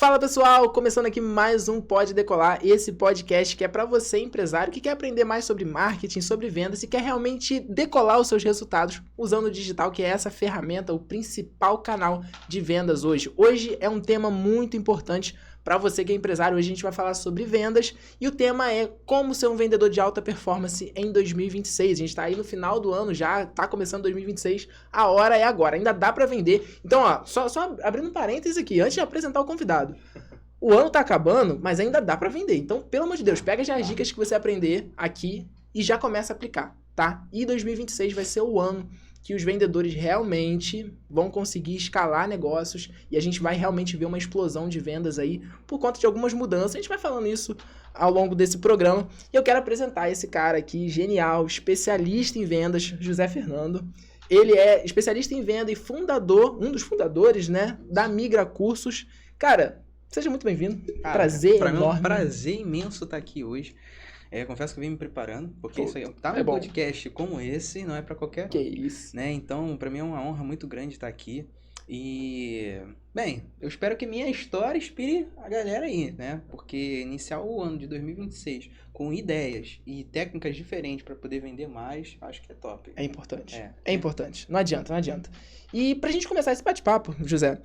Fala pessoal, começando aqui mais um Pode Decolar, esse podcast que é para você empresário que quer aprender mais sobre marketing, sobre vendas e quer realmente decolar os seus resultados usando o digital, que é essa ferramenta, o principal canal de vendas hoje. Hoje é um tema muito importante para você que é empresário. Hoje a gente vai falar sobre vendas e o tema é como ser um vendedor de alta performance em 2026. A gente está aí no final do ano já, está começando 2026, a hora é agora, ainda dá para vender. Então, ó, só abrindo um parênteses aqui, antes de apresentar o convidado. O ano tá acabando, mas ainda dá para vender. Então, pelo amor de Deus, pega já as dicas que você aprender aqui e já começa a aplicar, tá? E 2026 vai ser o ano que os vendedores realmente vão conseguir escalar negócios e a gente vai realmente ver uma explosão de vendas aí por conta de algumas mudanças. A gente vai falando isso ao longo desse programa. E eu quero apresentar esse cara aqui, genial, especialista em vendas, José Fernando. Ele é especialista em venda e fundador, um dos fundadores, né, da Migra Cursos. Cara, seja muito bem-vindo. Prazer enorme. Pra mim é um prazer imenso estar aqui hoje. Confesso que eu vim me preparando, porque isso aí tá um podcast como esse, não é pra qualquer... Que isso. Né? Então, pra mim é uma honra muito grande estar aqui. E, bem, eu espero que minha história inspire a galera aí, né? Porque iniciar o ano de 2026 com ideias e técnicas diferentes para poder vender mais, acho que é top. É importante. É importante. Não adianta. E pra gente começar esse bate-papo, José,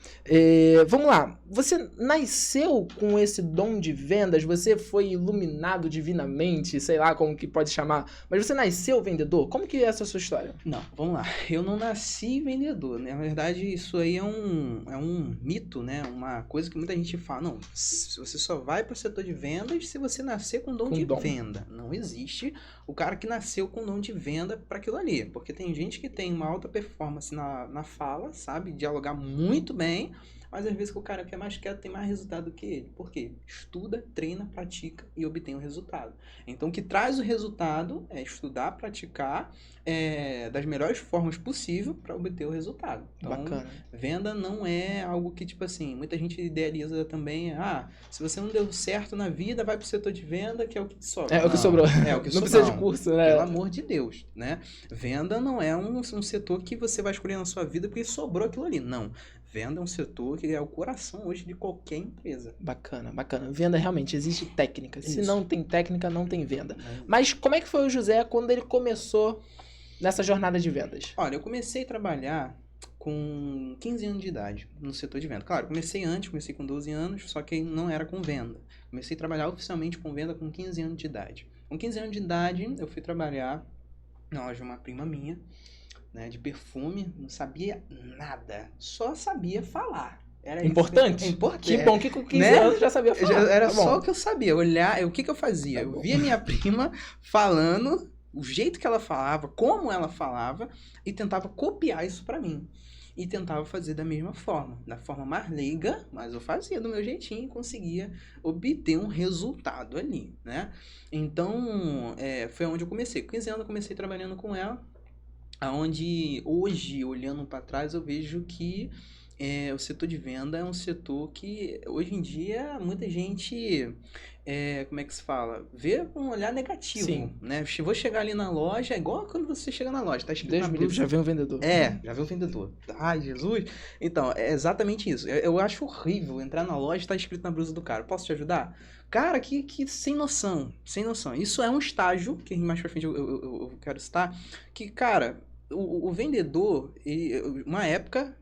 vamos lá. Você nasceu com esse dom de vendas? Você foi iluminado divinamente? Sei lá como que pode chamar. Mas você nasceu vendedor? Como que é essa sua história? Não, vamos lá. Eu não nasci vendedor, né? Na verdade, isso aí é um mito, né? Uma coisa que muita gente fala. Não, você só vai para o setor de vendas se você nascer com dom de venda. Não existe o cara que nasceu com dom de venda para aquilo ali. Porque tem gente que tem uma alta performance na fala, sabe? Dialogar muito bem, mas às vezes que o cara que é mais quieto tem mais resultado do que ele. Por quê? Estuda, treina, pratica e obtém o resultado. Então, o que traz o resultado é estudar, praticar das melhores formas possível para obter o resultado. Então, bacana. Venda não é algo que, tipo assim, muita gente idealiza também, se você não deu certo na vida, vai pro setor de venda, que é o que sobra. É o que sobrou. É o que não precisa de curso, né? Pelo amor de Deus, né? Venda não é um setor que você vai escolher na sua vida porque sobrou aquilo ali. Não. Venda é um setor que é o coração hoje de qualquer empresa. Bacana. Venda realmente existe técnica. Isso. Se não tem técnica, não tem venda. Mas como é que foi o José quando ele começou nessa jornada de vendas? Olha, eu comecei a trabalhar com 15 anos de idade no setor de venda. Claro, comecei com 12 anos, só que não era com venda. Comecei a trabalhar oficialmente com venda com 15 anos de idade. Com 15 anos de idade, eu fui trabalhar na loja de uma prima minha, né, de perfume, não sabia nada, só sabia falar. Era importante? É importante. Que bom que com 15 anos já sabia falar. Era só o que eu sabia, olhar, o que eu fazia? Eu via minha prima falando, o jeito que ela falava, como ela falava, e tentava copiar isso pra mim. E tentava fazer da mesma forma, da forma mais leiga, mas eu fazia do meu jeitinho e conseguia obter um resultado ali, né? Então, foi onde eu comecei. Com 15 anos eu comecei trabalhando com ela, onde hoje, olhando para trás, eu vejo que o setor de venda é um setor que hoje em dia muita gente, como é que se fala? Vê com um olhar negativo. Sim. Né? Vou chegar ali na loja, é igual quando você chega na loja, tá escrito Deus na me blusa. livre, já vem um vendedor. Já vem um vendedor. Ai, Jesus! Então, é exatamente isso. Eu acho horrível entrar na loja e tá escrito na blusa do cara. Posso te ajudar? Cara, que sem noção. Sem noção. Isso é um estágio, que mais pra frente eu quero citar, que, cara... O vendedor, uma época,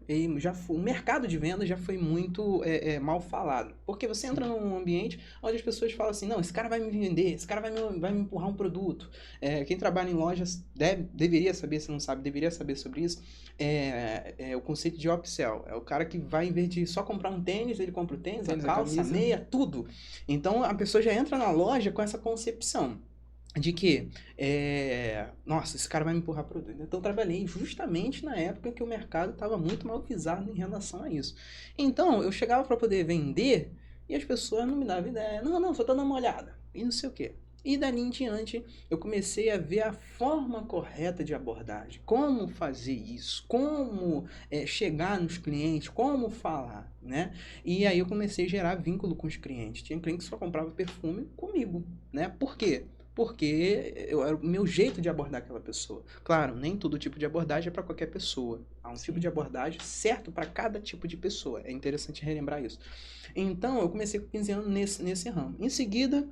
o mercado de venda já foi muito mal falado. Porque você entra num ambiente onde as pessoas falam assim, não, esse cara vai me vender, esse cara vai me empurrar um produto. Quem trabalha em lojas deveria saber, se não sabe, deveria saber sobre isso. O conceito de upsell. É o cara que vai, em vez de só comprar um tênis, ele compra o tênis, a calça, a meia, tudo. Então, a pessoa já entra na loja com essa concepção de que, nossa, esse cara vai me empurrar produto. Então, eu trabalhei justamente na época que o mercado estava muito mal visado em relação a isso. Então, eu chegava para poder vender e as pessoas não me davam ideia. Não, só tô dando uma olhada. E não sei o quê. E dali em diante, eu comecei a ver a forma correta de abordagem. Como fazer isso. Como chegar nos clientes. Como falar, né? E aí, eu comecei a gerar vínculo com os clientes. Tinha cliente que só comprava perfume comigo, né? Por quê? porque era o meu jeito de abordar aquela pessoa. Claro, nem todo tipo de abordagem é para qualquer pessoa. Há um tipo de abordagem certo para cada tipo de pessoa. É interessante relembrar isso. Então, eu comecei com 15 anos nesse ramo. Em seguida,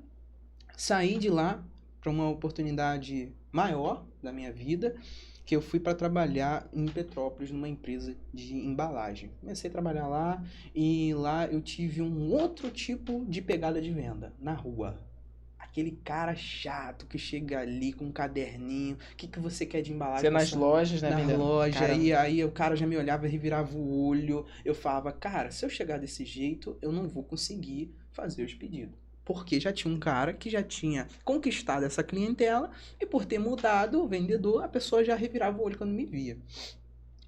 saí de lá para uma oportunidade maior da minha vida, que eu fui para trabalhar em Petrópolis, numa empresa de embalagem. Comecei a trabalhar lá e lá eu tive um outro tipo de pegada de venda, na rua. Aquele cara chato que chega ali com um caderninho, o que você quer de embalagem? Você nas lojas, né, na vendendo? loja, Caramba. e aí o cara já me olhava e revirava o olho. Eu falava, cara, se eu chegar desse jeito, eu não vou conseguir fazer os pedidos. Porque já tinha um cara que já tinha conquistado essa clientela e por ter mudado o vendedor, a pessoa já revirava o olho quando me via.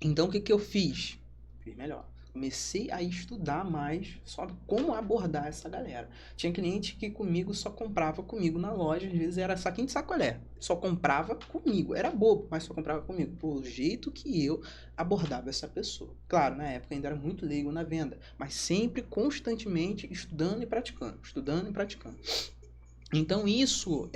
Então o que eu fiz? Fiz melhor. Comecei a estudar mais sobre como abordar essa galera. Tinha cliente que comigo só comprava comigo na loja, às vezes era saquinho de sacolé. Só comprava comigo. Era bobo, mas só comprava comigo. Pelo jeito que eu abordava essa pessoa. Claro, na época ainda era muito leigo na venda, mas sempre, constantemente, estudando e praticando. Estudando e praticando. Então isso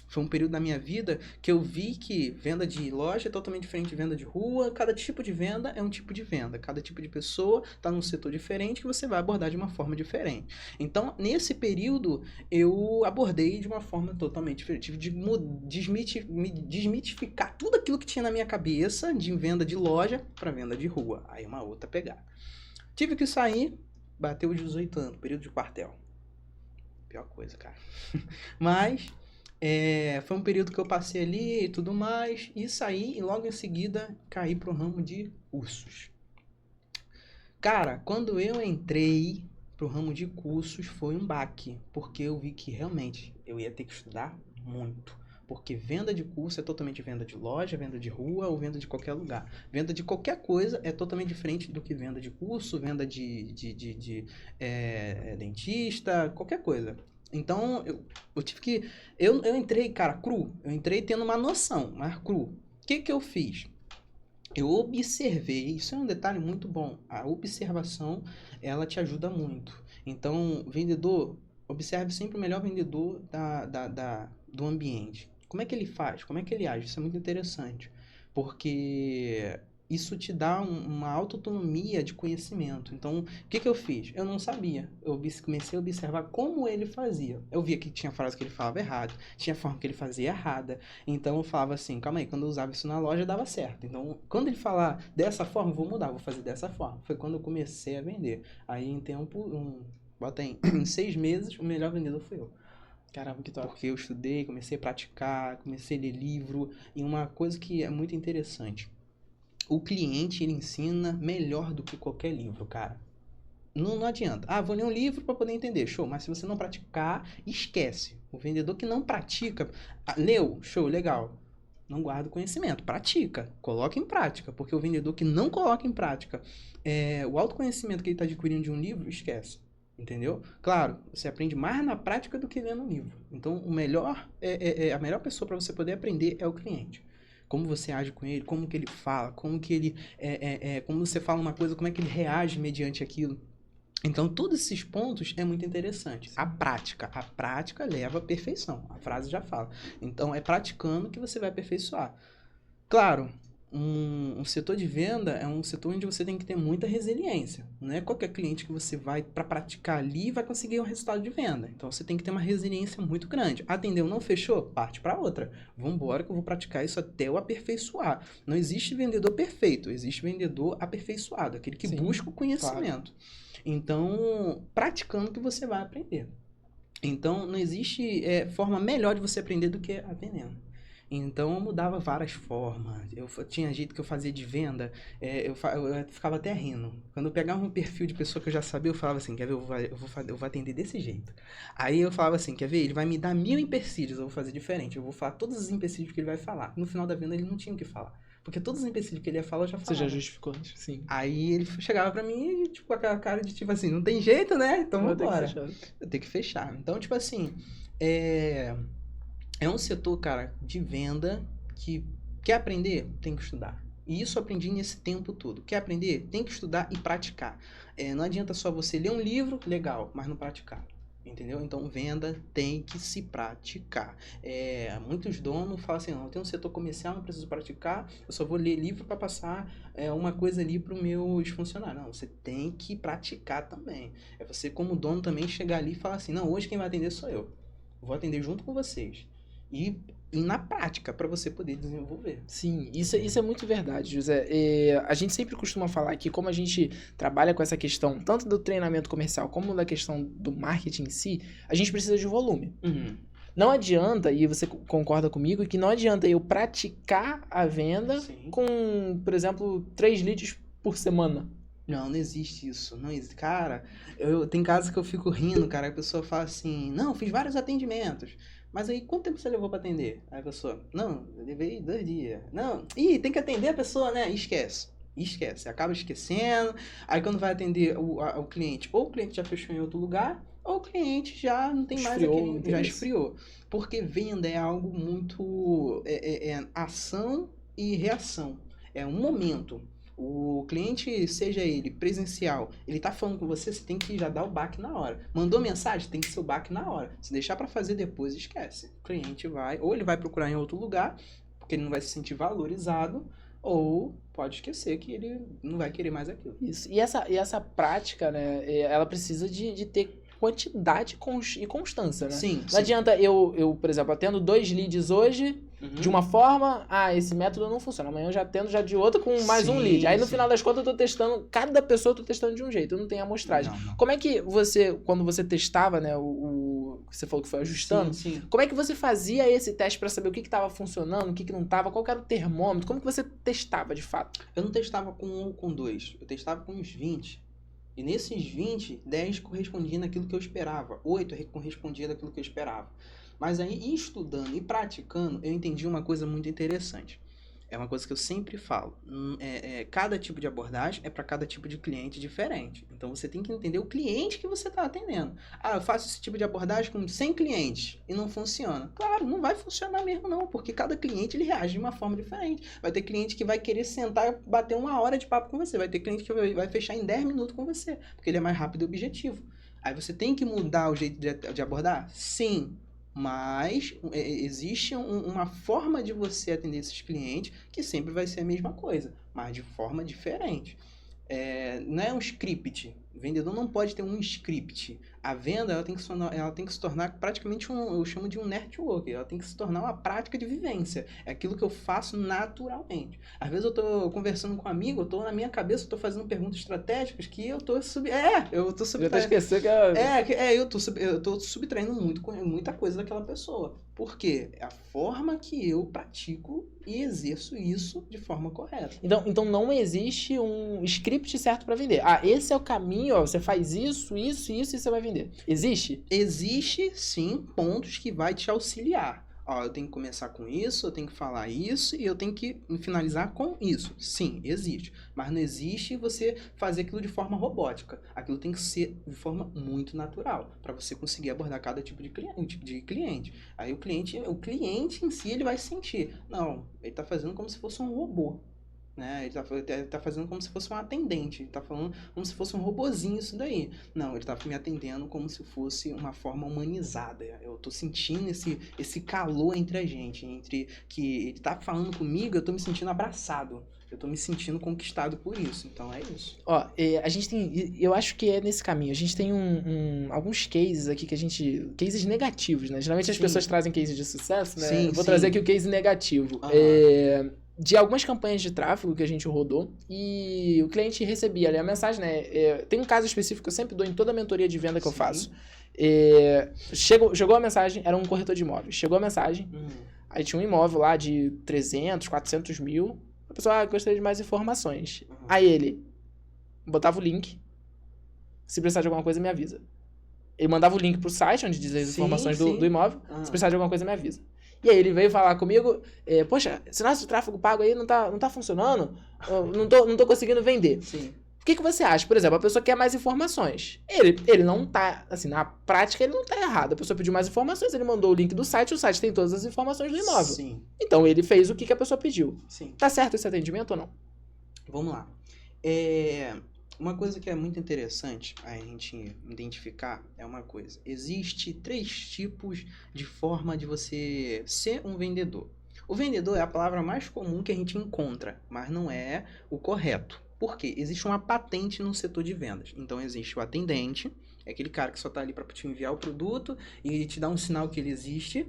foi um período da minha vida que eu vi que venda de loja é totalmente diferente de venda de rua. Cada tipo de venda é um tipo de venda. Cada tipo de pessoa está num setor diferente que você vai abordar de uma forma diferente. Então, nesse período, eu abordei de uma forma totalmente diferente. Tive de desmitificar tudo aquilo que tinha na minha cabeça de venda de loja para venda de rua. Aí uma outra pegada. Tive que sair, bateu os 18 anos, período de quartel. Pior coisa, cara. Mas foi um período que eu passei ali e tudo mais, e saí e logo em seguida caí pro ramo de cursos. Cara, quando eu entrei pro ramo de cursos foi um baque, porque eu vi que realmente eu ia ter que estudar muito. Porque venda de curso é totalmente venda de loja, venda de rua ou venda de qualquer lugar. Venda de qualquer coisa é totalmente diferente do que venda de curso, venda de dentista, qualquer coisa. Então, eu tive que... Eu entrei, cara, cru. Eu entrei tendo uma noção, mas cru. O que eu fiz? Eu observei, isso é um detalhe muito bom. A observação, ela te ajuda muito. Então, vendedor, observe sempre o melhor vendedor do ambiente. Como é que ele faz? Como é que ele age? Isso é muito interessante. Porque isso te dá uma autonomia de conhecimento. Então, o que eu fiz? Eu não sabia. Eu comecei a observar como ele fazia. Eu via que tinha frase que ele falava errado, tinha forma que ele fazia errada. Então, eu falava assim, calma aí, quando eu usava isso na loja, dava certo. Então, quando ele falar dessa forma, eu vou mudar, vou fazer dessa forma. Foi quando eu comecei a vender. Aí, em tempo, bota aí, em 6 meses, o melhor vendedor fui eu. Caramba, que top. Porque eu estudei, comecei a praticar, comecei a ler livro. E uma coisa que é muito interessante. O cliente, ele ensina melhor do que qualquer livro, cara. Não adianta. Ah, vou ler um livro para poder entender. Show. Mas se você não praticar, esquece. O vendedor que não pratica... leu. Show, legal. Não guarda o conhecimento. Pratica. Coloca em prática. Porque o vendedor que não coloca em prática o autoconhecimento que ele está adquirindo de um livro, esquece. Entendeu? Claro, você aprende mais na prática do que lendo um livro. Então, a melhor pessoa para você poder aprender é o cliente. Como você age com ele, como que ele fala, como que ele... como você fala uma coisa, como é que ele reage mediante aquilo. Então, todos esses pontos é muito interessante. A prática leva à perfeição. A frase já fala. Então, é praticando que você vai aperfeiçoar. Claro, um setor de venda é um setor onde você tem que ter muita resiliência. Não é qualquer cliente que você vai para praticar ali e vai conseguir um resultado de venda. Então, você tem que ter uma resiliência muito grande. Atendeu, não fechou? Parte para outra. Vamos embora que eu vou praticar isso até eu aperfeiçoar. Não existe vendedor perfeito, existe vendedor aperfeiçoado, aquele que busca o conhecimento. Claro. Então, praticando que você vai aprender. Então, não existe forma melhor de você aprender do que vendendo. Então, eu mudava várias formas. Eu tinha jeito que eu fazia de venda, eu ficava até rindo. Quando eu pegava um perfil de pessoa que eu já sabia, eu falava assim, quer ver, eu vou atender desse jeito. Aí eu falava assim, quer ver, ele vai me dar 1000 empecilhos, eu vou fazer diferente. Eu vou falar todos os empecilhos que ele vai falar. No final da venda, ele não tinha o que falar. Porque todos os empecilhos que ele ia falar, eu já falava. Você já justificou antes, sim. Aí ele chegava pra mim e, tipo, com aquela cara de, tipo assim, não tem jeito, né? Então vambora. Eu tenho que fechar. Então, tipo assim, é um setor, cara, de venda que quer aprender, tem que estudar. E isso eu aprendi nesse tempo todo. Quer aprender? Tem que estudar e praticar. Não adianta só você ler um livro, legal, mas não praticar. Entendeu? Então, venda tem que se praticar. Muitos donos falam assim, não, eu tenho um setor comercial, não preciso praticar, eu só vou ler livro para passar uma coisa ali para os meus funcionários. Não, você tem que praticar também. É você, como dono, também chegar ali e falar assim, não, hoje quem vai atender sou eu. Vou atender junto com vocês. E na prática, para você poder desenvolver. Sim, isso é muito verdade, José. A gente sempre costuma falar que como a gente trabalha com essa questão, tanto do treinamento comercial como da questão do marketing em si, a gente precisa de volume. Uhum. Não adianta, e você concorda comigo, que não adianta eu praticar a venda Sim. com, por exemplo, 3 leads por semana. Não existe isso. Não existe. Cara, tem casos que eu fico rindo, cara. A pessoa fala assim, não, fiz vários atendimentos. Mas aí, quanto tempo você levou pra atender? Aí a pessoa, não, eu levei 2 dias. Não, tem que atender a pessoa, né? Esquece. Acaba esquecendo. Aí quando vai atender o cliente, ou o cliente já fechou em outro lugar, ou o cliente já não tem mais aquele, já esfriou. Porque venda é algo muito, ação e reação. É um momento. O cliente, seja ele presencial, ele tá falando com você, você tem que já dar o baque na hora. Mandou mensagem, tem que ser o baque na hora. Se deixar para fazer depois, esquece. O cliente vai, ou ele vai procurar em outro lugar, porque ele não vai se sentir valorizado, ou pode esquecer que ele não vai querer mais aquilo. Isso. E essa prática, né, ela precisa de ter quantidade e constância, né? Sim. Não adianta eu, por exemplo, atendo 2 leads hoje de uma forma, esse método não funciona. Amanhã eu já atendo de outra com mais um lead. Aí no final das contas eu tô testando, cada pessoa eu tô testando de um jeito, eu não tenho amostragem. Não. Como é que você, quando você testava, né, você falou que foi ajustando, sim. Como é que você fazia esse teste pra saber o que estava funcionando, o que não estava, qual que era o termômetro, como que você testava de fato? Eu não testava com 1 ou com 2, eu testava com uns 20. E nesses 20, 10 correspondiam naquilo que eu esperava. 8 correspondia daquilo que eu esperava. Mas aí, estudando e praticando, eu entendi uma coisa muito interessante. É uma coisa que eu sempre falo. Cada tipo de abordagem é para cada tipo de cliente diferente. Então, você tem que entender o cliente que você está atendendo. Eu faço esse tipo de abordagem com 100 clientes e não funciona. Claro, não vai funcionar mesmo não, porque cada cliente ele reage de uma forma diferente. Vai ter cliente que vai querer sentar e bater 1 hora de papo com você. Vai ter cliente que vai fechar em 10 minutos com você, porque ele é mais rápido e objetivo. Aí você tem que mudar o jeito de abordar? Sim. Mas existe uma forma de você atender esses clientes que sempre vai ser a mesma coisa, mas de forma diferente. Não é um script. O vendedor não pode ter um script. A venda ela tem que se tornar praticamente eu chamo de um network. Ela tem que se tornar uma prática de vivência. É aquilo que eu faço naturalmente. Às vezes eu estou conversando com um amigo, eu estou na minha cabeça, eu estou fazendo perguntas estratégicas que eu estou subtraindo. Já esqueceu que eu tô subtraindo muita coisa daquela pessoa. Por quê? É a forma que eu pratico e exerço isso de forma correta. Então não existe um script certo para vender. Esse é o caminho, você faz isso e você vai vender. Existe? Existe, sim, pontos que vai te auxiliar. Eu tenho que começar com isso, eu tenho que falar isso e eu tenho que finalizar com isso. Sim, existe. Mas não existe você fazer aquilo de forma robótica. Aquilo tem que ser de forma muito natural para você conseguir abordar cada tipo de cliente. Aí o cliente em si ele vai sentir. Não, ele está fazendo como se fosse um robô. Né? Ele tá fazendo como se fosse um atendente, ele tá falando como se fosse um robozinho isso daí. Não, ele tá me atendendo como se fosse uma forma humanizada. Eu tô sentindo esse calor entre a gente, entre que ele tá falando comigo, eu tô me sentindo abraçado. Eu tô me sentindo conquistado por isso, então é isso. A gente tem, eu acho que é nesse caminho, a gente tem alguns cases aqui cases negativos, né? Geralmente as pessoas trazem cases de sucesso, né? Sim, Vou trazer aqui o case negativo. De algumas campanhas de tráfego que a gente rodou e o cliente recebia ali a mensagem, né? Tem um caso específico que eu sempre dou em toda a mentoria de venda que eu faço. Chegou a mensagem, era um corretor de imóveis. Chegou a mensagem, aí tinha um imóvel lá de 300, 400 mil. A pessoa, gostaria de mais informações. Aí ele botava o link. Se precisar de alguma coisa, me avisa. Ele mandava o link pro site, onde diz as informações do imóvel. Se precisar de alguma coisa, me avisa. E aí ele veio falar comigo, poxa, esse nosso tráfego pago aí não tá funcionando, não tô conseguindo vender. Sim. O que você acha? Por exemplo, a pessoa quer mais informações. Ele não tá, assim, na prática ele não tá errado. A pessoa pediu mais informações, ele mandou o link do site, o site tem todas as informações do imóvel. Sim. Então ele fez o que a pessoa pediu. Sim. Tá certo esse atendimento ou não? Vamos lá. Uma coisa que é muito interessante a gente identificar é uma coisa. Existe 3 tipos de forma de você ser um vendedor. O vendedor é a palavra mais comum que a gente encontra, mas não é o correto. Por quê? Existe uma patente no setor de vendas. Então existe o atendente, é aquele cara que só está ali para te enviar o produto e ele te dá um sinal que ele existe.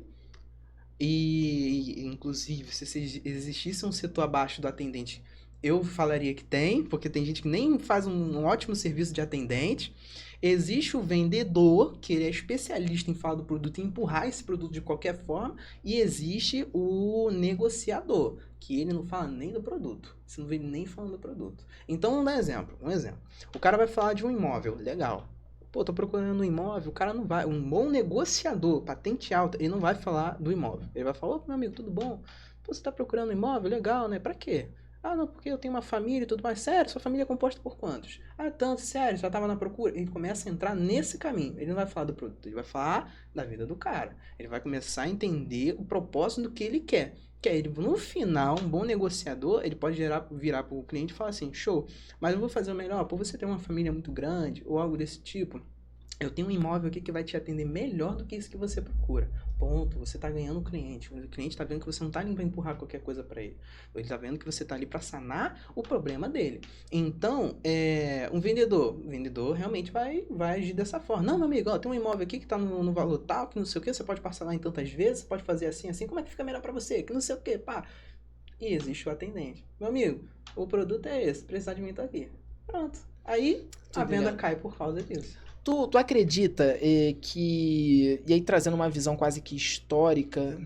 E, inclusive, se existisse um setor abaixo do atendente, eu falaria que tem, porque tem gente que nem faz um ótimo serviço de atendente. Existe o vendedor, que ele é especialista em falar do produto e empurrar esse produto de qualquer forma. E existe o negociador, que ele não fala nem do produto. Você não vê ele nem falando do produto. Então, vamos dar exemplo. Um exemplo. O cara vai falar de um imóvel, legal. Pô, tô procurando um imóvel, o cara não vai. Um bom negociador, patente alta, ele não vai falar do imóvel. Ele vai falar, ô, meu amigo, tudo bom? Pô, você tá procurando um imóvel? Legal, né? Pra quê? Ah, não, porque eu tenho uma família e tudo mais. Sério, sua família é composta por quantos? Ah, tanto, sério, já tava na procura. Ele começa a entrar nesse caminho. Ele não vai falar do produto, ele vai falar da vida do cara. Ele vai começar a entender o propósito do que ele quer. Que aí, no final, um bom negociador, ele pode virar pro cliente e falar assim, show, mas eu vou fazer o melhor, por você ter uma família muito grande, ou algo desse tipo, eu tenho um imóvel aqui que vai te atender melhor do que isso que você procura. Ponto. Você está ganhando o cliente. O cliente está vendo que você não está ali para empurrar qualquer coisa para ele. Ele está vendo que você está ali para sanar o problema dele. Então, o vendedor realmente vai agir dessa forma. Não, meu amigo, ó, tem um imóvel aqui que está no valor tal, que não sei o que, você pode parcelar em tantas vezes, você pode fazer assim, assim, como é que fica melhor para você? Que não sei o que, pá. E existe o atendente. Meu amigo, o produto é esse, precisar de mim tá aqui. Pronto. Aí, a venda cai por causa disso. Tu acredita que, e aí trazendo uma visão quase que histórica,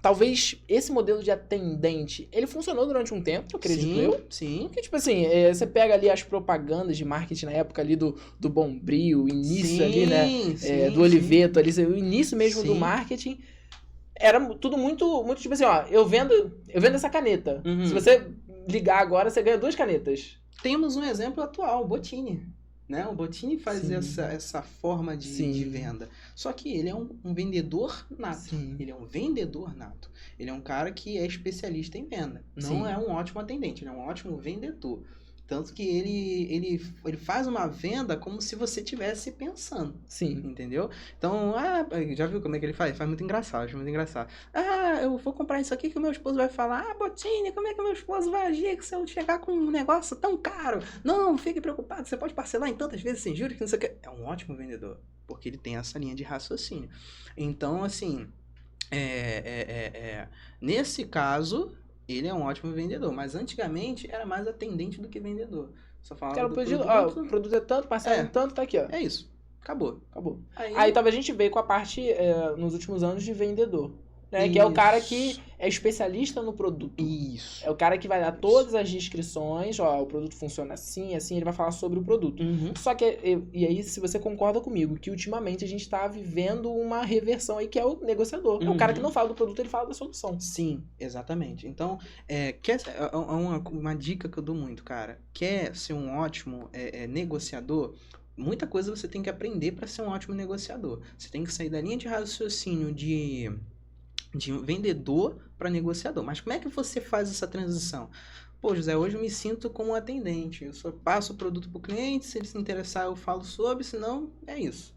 talvez esse modelo de atendente, ele funcionou durante um tempo, acredito eu. Sim. Porque, tipo assim, você pega ali as propagandas de marketing na época ali do Bombril, o início ali, né, do Oliveto, ali, o início mesmo do marketing, era tudo muito, muito tipo assim, ó, eu vendo essa caneta. Uhum. Se você ligar agora, você ganha 2 canetas. Temos um exemplo atual, o Bottini. Né? O Bottini faz essa forma de venda. Só que ele é um vendedor nato. Sim. Ele é um vendedor nato. Ele é um cara que é especialista em venda. Não é um ótimo atendente, ele é um ótimo vendedor. Tanto que ele faz uma venda como se você estivesse pensando. Sim. Entendeu? Então, já viu como é que ele faz? Faz muito engraçado, acho muito engraçado. Eu vou comprar isso aqui que o meu esposo vai falar. Bottini, como é que o meu esposo vai agir se eu chegar com um negócio tão caro? Não fique preocupado, você pode parcelar em tantas vezes sem juros que não sei o que. É um ótimo vendedor, porque ele tem essa linha de raciocínio. Então, assim, nesse caso, ele é um ótimo vendedor, mas antigamente era mais atendente do que vendedor. Só falava do produto. O produto é tanto, parcela tanto, tá aqui, ó. É isso. Acabou. Aí talvez a gente veio com a parte, nos últimos anos, de vendedor. Né? Que é o cara que é especialista no produto. Isso. É o cara que vai dar todas as descrições, ó, o produto funciona assim, assim, ele vai falar sobre o produto. Uhum. Só que, e aí, se você concorda comigo, que ultimamente a gente tá vivendo uma reversão aí, que é o negociador. É o cara que não fala do produto, ele fala da solução. Sim, exatamente. Então, uma dica que eu dou muito, cara. Quer ser um ótimo negociador? Muita coisa você tem que aprender para ser um ótimo negociador. Você tem que sair da linha de raciocínio de vendedor para negociador. Mas como é que você faz essa transição? Pô, José, hoje eu me sinto como atendente. Eu só passo o produto para o cliente, se ele se interessar eu falo sobre, senão é isso.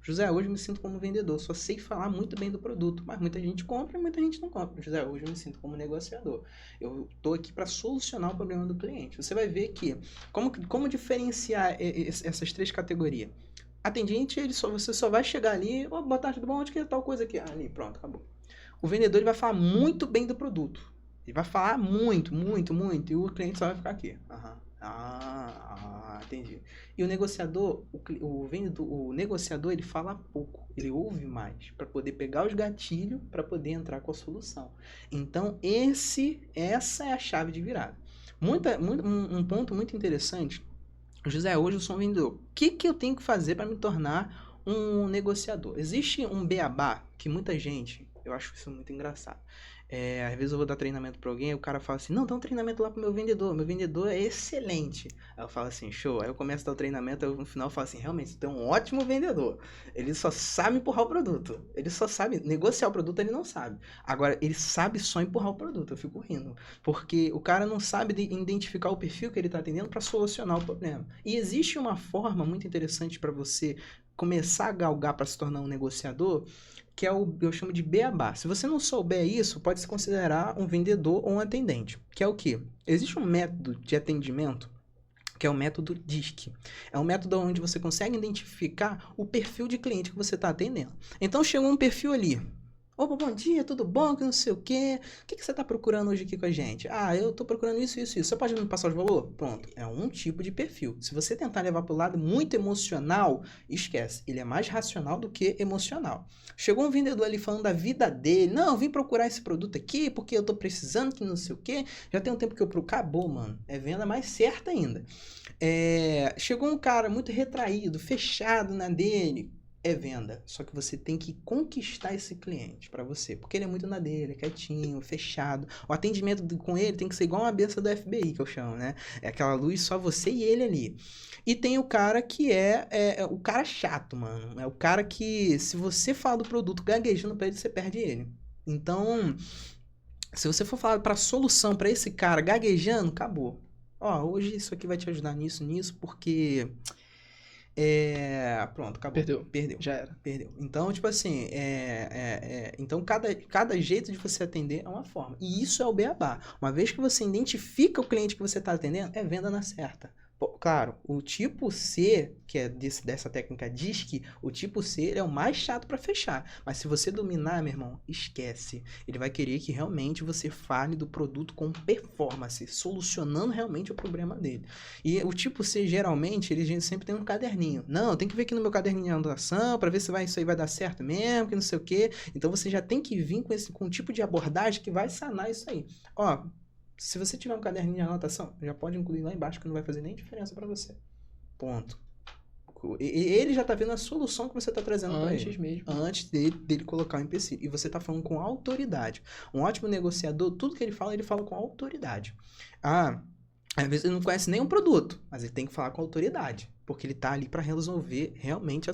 José, hoje eu me sinto como vendedor, só sei falar muito bem do produto, mas muita gente compra e muita gente não compra. José, hoje eu me sinto como negociador. Eu estou aqui para solucionar o problema do cliente. Você vai ver que, como diferenciar essas 3 categorias? Atendente, você só vai chegar ali, boa tarde, tudo bom? Onde que é tal coisa aqui? Ali, pronto, acabou. O vendedor ele vai falar muito bem do produto. Ele vai falar muito, muito, muito. E o cliente só vai ficar aqui. Entendi. E o negociador, o negociador, ele fala pouco. Ele ouve mais. Para poder pegar os gatilhos, para poder entrar com a solução. Então, essa é a chave de virada. Um ponto muito interessante. José, hoje eu sou um vendedor. O que eu tenho que fazer para me tornar um negociador? Existe um beabá que muita gente... Eu acho isso muito engraçado. Às vezes eu vou dar treinamento pra alguém, o cara fala assim, não, dá um treinamento lá pro meu vendedor é excelente. Aí eu falo assim, show. Aí eu começo a dar o treinamento, aí no final eu falo assim, realmente, você tem um ótimo vendedor. Ele só sabe empurrar o produto. Ele só sabe, negociar o produto ele não sabe. Agora, ele sabe só empurrar o produto, eu fico rindo. Porque o cara não sabe identificar o perfil que ele tá atendendo pra solucionar o problema. E existe uma forma muito interessante pra você começar a galgar pra se tornar um negociador, que é eu chamo de beabá. Se você não souber isso, pode se considerar um vendedor ou um atendente. Que é o quê? Existe um método de atendimento que é o método DISC. É um método onde você consegue identificar o perfil de cliente que você está atendendo. Então chegou um perfil ali. Opa, bom dia, tudo bom? Que não sei o quê. O que você está procurando hoje aqui com a gente? Ah, eu estou procurando isso. Você pode me passar os valores? Pronto, é um tipo de perfil. Se você tentar levar para o lado muito emocional, esquece. Ele é mais racional do que emocional. Chegou um vendedor ali falando da vida dele. Não, eu vim procurar esse produto aqui porque eu estou precisando que não sei o quê. Já tem um tempo que eu procuro. Acabou, mano. É venda mais certa ainda. Chegou um cara muito retraído, fechado na dele. É venda, só que você tem que conquistar esse cliente para você, porque ele é muito na dele, quietinho, fechado. O atendimento com ele tem que ser igual uma benção do FBI, que eu chamo, né? É aquela luz só você e ele ali. E tem o cara que é o cara chato, mano. É o cara que, se você falar do produto gaguejando pra ele, você perde ele. Então, se você for falar pra solução pra esse cara gaguejando, acabou. Ó, hoje isso aqui vai te ajudar nisso, porque... Pronto, acabou. Perdeu. Já era. Perdeu. Então, tipo assim, então cada jeito de você atender é uma forma. E isso é o beabá. Uma vez que você identifica o cliente que você está atendendo, é venda na certa. Claro, o tipo C, que é dessa técnica DISC, o tipo C ele é o mais chato para fechar. Mas se você dominar, meu irmão, esquece. Ele vai querer que realmente você fale do produto com performance, solucionando realmente o problema dele. E o tipo C, geralmente, ele sempre tem um caderninho. Não, tem que ver aqui no meu caderninho de anotação para ver se isso aí vai dar certo mesmo, que não sei o quê. Então você já tem que vir com um tipo de abordagem que vai sanar isso aí. Ó, se você tiver um caderninho de anotação, já pode incluir lá embaixo que não vai fazer nem diferença para você. Ponto. Ele já tá vendo a solução que você tá trazendo para ele. Mesmo. Antes dele colocar o empecilho. E você tá falando com autoridade. Um ótimo negociador, tudo que ele fala com autoridade. Às vezes ele não conhece nem um produto, mas ele tem que falar com autoridade. Porque ele tá ali para resolver realmente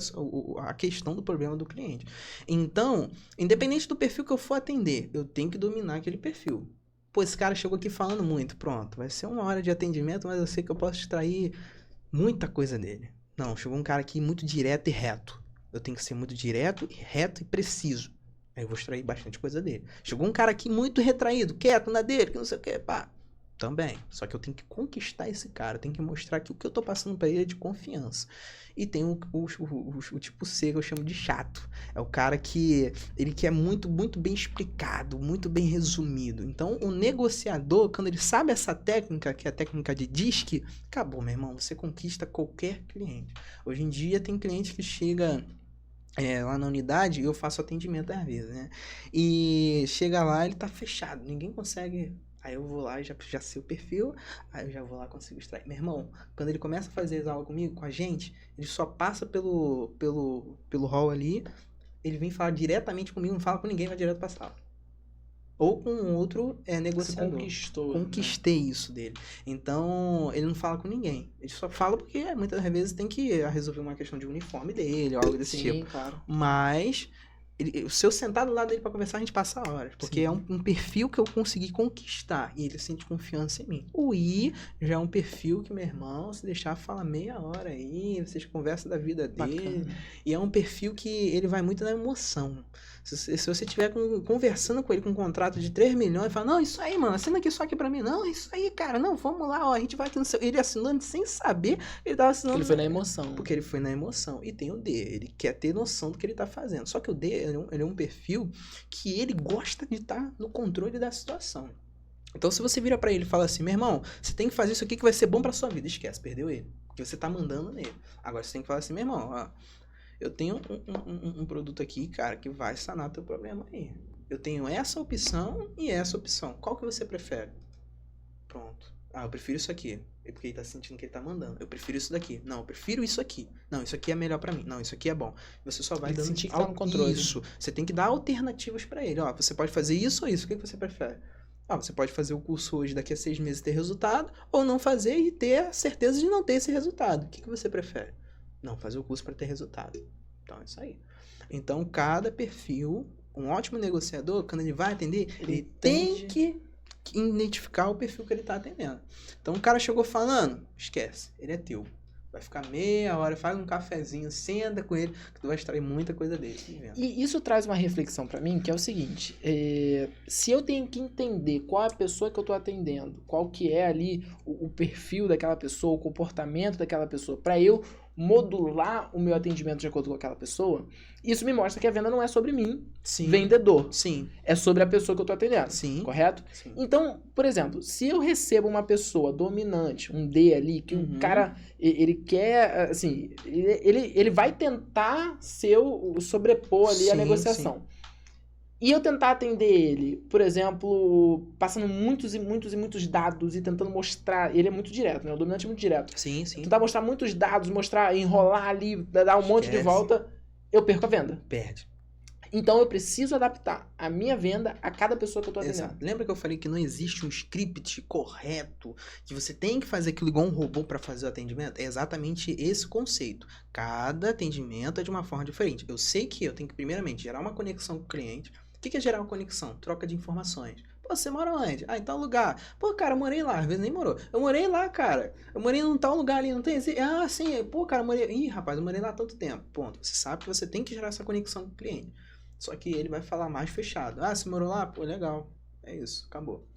a questão do problema do cliente. Então, independente do perfil que eu for atender, eu tenho que dominar aquele perfil. Pô, esse cara chegou aqui falando muito. Pronto, vai ser 1 hora de atendimento, mas eu sei que eu posso extrair muita coisa dele. Não, chegou um cara aqui muito direto e reto. Eu tenho que ser muito direto, reto e preciso. Aí eu vou extrair bastante coisa dele. Chegou um cara aqui muito retraído, quieto na dele, que não sei o que, pá. Também. Só que eu tenho que conquistar esse cara. Eu tenho que mostrar que o que eu tô passando pra ele é de confiança. E tem o tipo C, que eu chamo de chato. É o cara que ele quer muito, muito bem explicado, muito bem resumido. Então, o negociador, quando ele sabe essa técnica, que é a técnica de DISC, acabou, meu irmão. Você conquista qualquer cliente. Hoje em dia, tem cliente que chega... lá na unidade, eu faço atendimento às vezes, né? E chega lá, ele tá fechado. Ninguém consegue... Aí eu vou lá e já sei o perfil, aí eu já vou lá e consigo extrair. Meu irmão, quando ele começa a fazer as aulas comigo, com a gente, ele só passa pelo hall ali, ele vem falar diretamente comigo, não fala com ninguém, vai direto pra sala. Ou com outro negociador. Conquistei isso dele. Então, ele não fala com ninguém. Ele só fala porque muitas vezes tem que resolver uma questão de uniforme dele, ou algo desse tipo. Sim, claro. Mas... se eu sentar do lado dele pra conversar, a gente passa horas. Porque é um perfil que eu consegui conquistar. E ele sente confiança em mim. O I já é um perfil que, meu irmão, se deixar, fala meia hora aí. Vocês conversam da vida dele. Bacana. E é um perfil que ele vai muito na emoção. Se você estiver conversando com ele com um contrato de 3 milhões, fala, não, isso aí, mano, assina aqui só aqui pra mim. Não, isso aí, cara, não, vamos lá, ó, a gente vai aqui no seu... Ele assinando sem saber, ele tava assinando... Ele foi na emoção. Porque ele foi na emoção. E tem o D, ele quer ter noção do que ele tá fazendo. Só que o D, ele é um perfil que ele gosta de estar no controle da situação. Então, se você vira pra ele e fala assim, meu irmão, você tem que fazer isso aqui que vai ser bom pra sua vida. Esquece, perdeu ele. Porque você tá mandando nele. Agora, você tem que falar assim, meu irmão, ó, eu tenho um produto aqui, cara, que vai sanar teu problema aí. Eu tenho essa opção e essa opção. Qual que você prefere? Pronto. Ah, eu prefiro isso aqui. É porque ele tá sentindo que ele tá mandando. Eu prefiro isso daqui. Não, eu prefiro isso aqui. Não, isso aqui é melhor pra mim. Não, isso aqui é bom. Você só vai Ele dando sentir que tá no controle. Isso. Você tem que dar alternativas pra ele. Ó, você pode fazer isso ou isso. O que você prefere? Ah, você pode fazer o curso hoje, daqui a 6 meses ter resultado, ou não fazer e ter a certeza de não ter esse resultado. O que você prefere? Não, fazer o curso para ter resultado. Então é isso aí. Então, cada perfil, um ótimo negociador, quando ele vai atender, ele tem que identificar o perfil que ele está atendendo. Então, o cara chegou falando, esquece, ele é teu. Vai ficar meia hora, faz um cafezinho, senta com ele, que tu vai extrair muita coisa dele. E isso traz uma reflexão pra mim, que é o seguinte, se eu tenho que entender qual é a pessoa que eu tô atendendo, qual que é ali o perfil daquela pessoa, o comportamento daquela pessoa, pra eu modular o meu atendimento de acordo com aquela pessoa, isso me mostra que a venda não é sobre mim, Sim. vendedor. Sim. É sobre a pessoa que eu tô atendendo. Sim. Correto? Sim. Então, por exemplo, se eu recebo uma pessoa dominante, um D ali, que o cara, ele quer, assim, ele vai tentar sobrepor ali a negociação. Sim. E eu tentar atender ele, por exemplo, passando muitos e muitos e muitos dados e tentando mostrar... Ele é muito direto, né? O dominante é muito direto. Sim, sim. Tentar mostrar muitos dados, enrolar ali, dar um monte de volta, eu perco a venda. Perde. Então eu preciso adaptar a minha venda a cada pessoa que eu tô atendendo. Exato. Lembra que eu falei que não existe um script correto, que você tem que fazer aquilo igual um robô para fazer o atendimento? É exatamente esse conceito. Cada atendimento é de uma forma diferente. Eu sei que eu tenho que primeiramente gerar uma conexão com o cliente. O que é gerar uma conexão? Troca de informações. Pô, você mora onde? Ah, em tal lugar. Pô, cara, eu morei lá. Às vezes nem morou. Eu morei lá, cara. Eu morei num tal lugar ali. Não tem esse... Ah, sim. Pô, cara, eu morei... Ih, rapaz, eu morei lá há tanto tempo. Ponto. Você sabe que você tem que gerar essa conexão com o cliente. Só que ele vai falar mais fechado. Ah, você morou lá? Pô, legal. É isso. Acabou.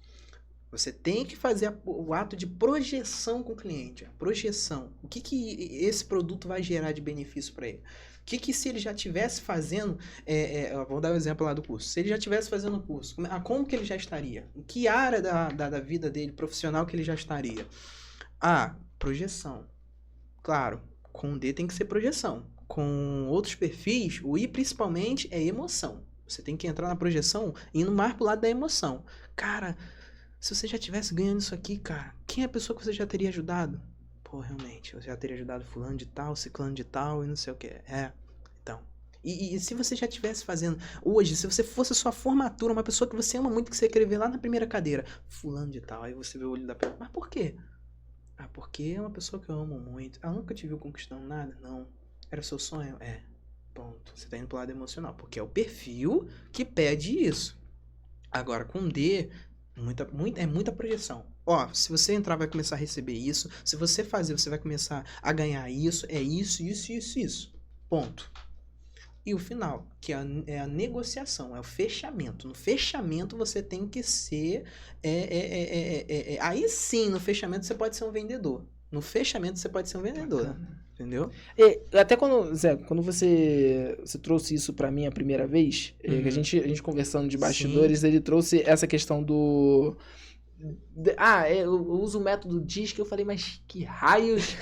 Você tem que fazer o ato de projeção com o cliente. A projeção. O que esse produto vai gerar de benefício para ele? O que se ele já estivesse fazendo... vou dar um exemplo lá do curso. Se ele já estivesse fazendo o curso, como que ele já estaria? Em que área da vida dele, profissional, que ele já estaria? Ah, projeção. Claro, com o D tem que ser projeção. Com outros perfis, o I principalmente é emoção. Você tem que entrar na projeção indo mais pro lado da emoção. Cara, se você já tivesse ganhando isso aqui, cara, quem é a pessoa que você já teria ajudado? Pô, realmente, eu já teria ajudado fulano de tal, ciclano de tal e não sei o que. Então. E se você já estivesse fazendo hoje, se você fosse a sua formatura, uma pessoa que você ama muito, que você queria ver lá na primeira cadeira, fulano de tal, aí você vê o olho da pessoa. Mas por quê? Ah, porque é uma pessoa que eu amo muito. Ela nunca te viu conquistando nada? Não. Era o seu sonho? É. Ponto. Você tá indo pro lado emocional. Porque é o perfil que pede isso. Agora, com D, é muita projeção. Ó, se você entrar, vai começar a receber isso. Se você fazer, você vai começar a ganhar isso. É isso, isso, isso, isso. Ponto. E o final, que é a negociação, é o fechamento. No fechamento, você tem que ser... Aí sim, no fechamento, você pode ser um vendedor. No fechamento, você pode ser um vendedor. Bacana. Entendeu? Até quando, Zé, quando você trouxe isso pra mim a primeira vez, a gente conversando de bastidores, sim, ele trouxe essa questão do... eu uso o método DISC, eu falei, mas que raios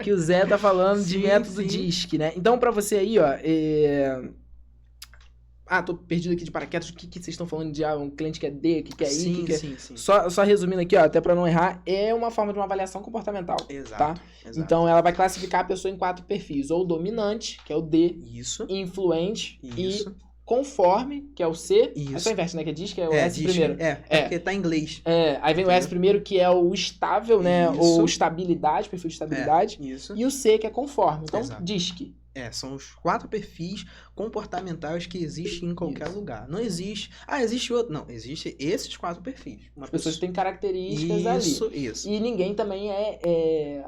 que o Zé tá falando de método DISC, né? Então, pra você aí, ó, tô perdido aqui de paraquedas, o que vocês estão falando de um cliente que é D, que é I, sim, que é... Sim. Só resumindo aqui, ó, até pra não errar, é uma forma de uma avaliação comportamental, exato, tá? Exato. Então, ela vai classificar a pessoa em 4 perfis, ou dominante, que é o D, isso, influente, isso, e conforme, que é o C, isso. É só inverte, né, que é DISC, que é o S primeiro. Porque tá em inglês. Aí vem o S primeiro, que é o estável, né, isso. ou estabilidade, perfil de estabilidade, isso. E o C, que é conforme, então exato. DISC. São os 4 perfis comportamentais que existem em qualquer lugar. Não existe... existe outro. Não, existe esses 4 perfis. As pessoas têm características ali. Isso. E ninguém também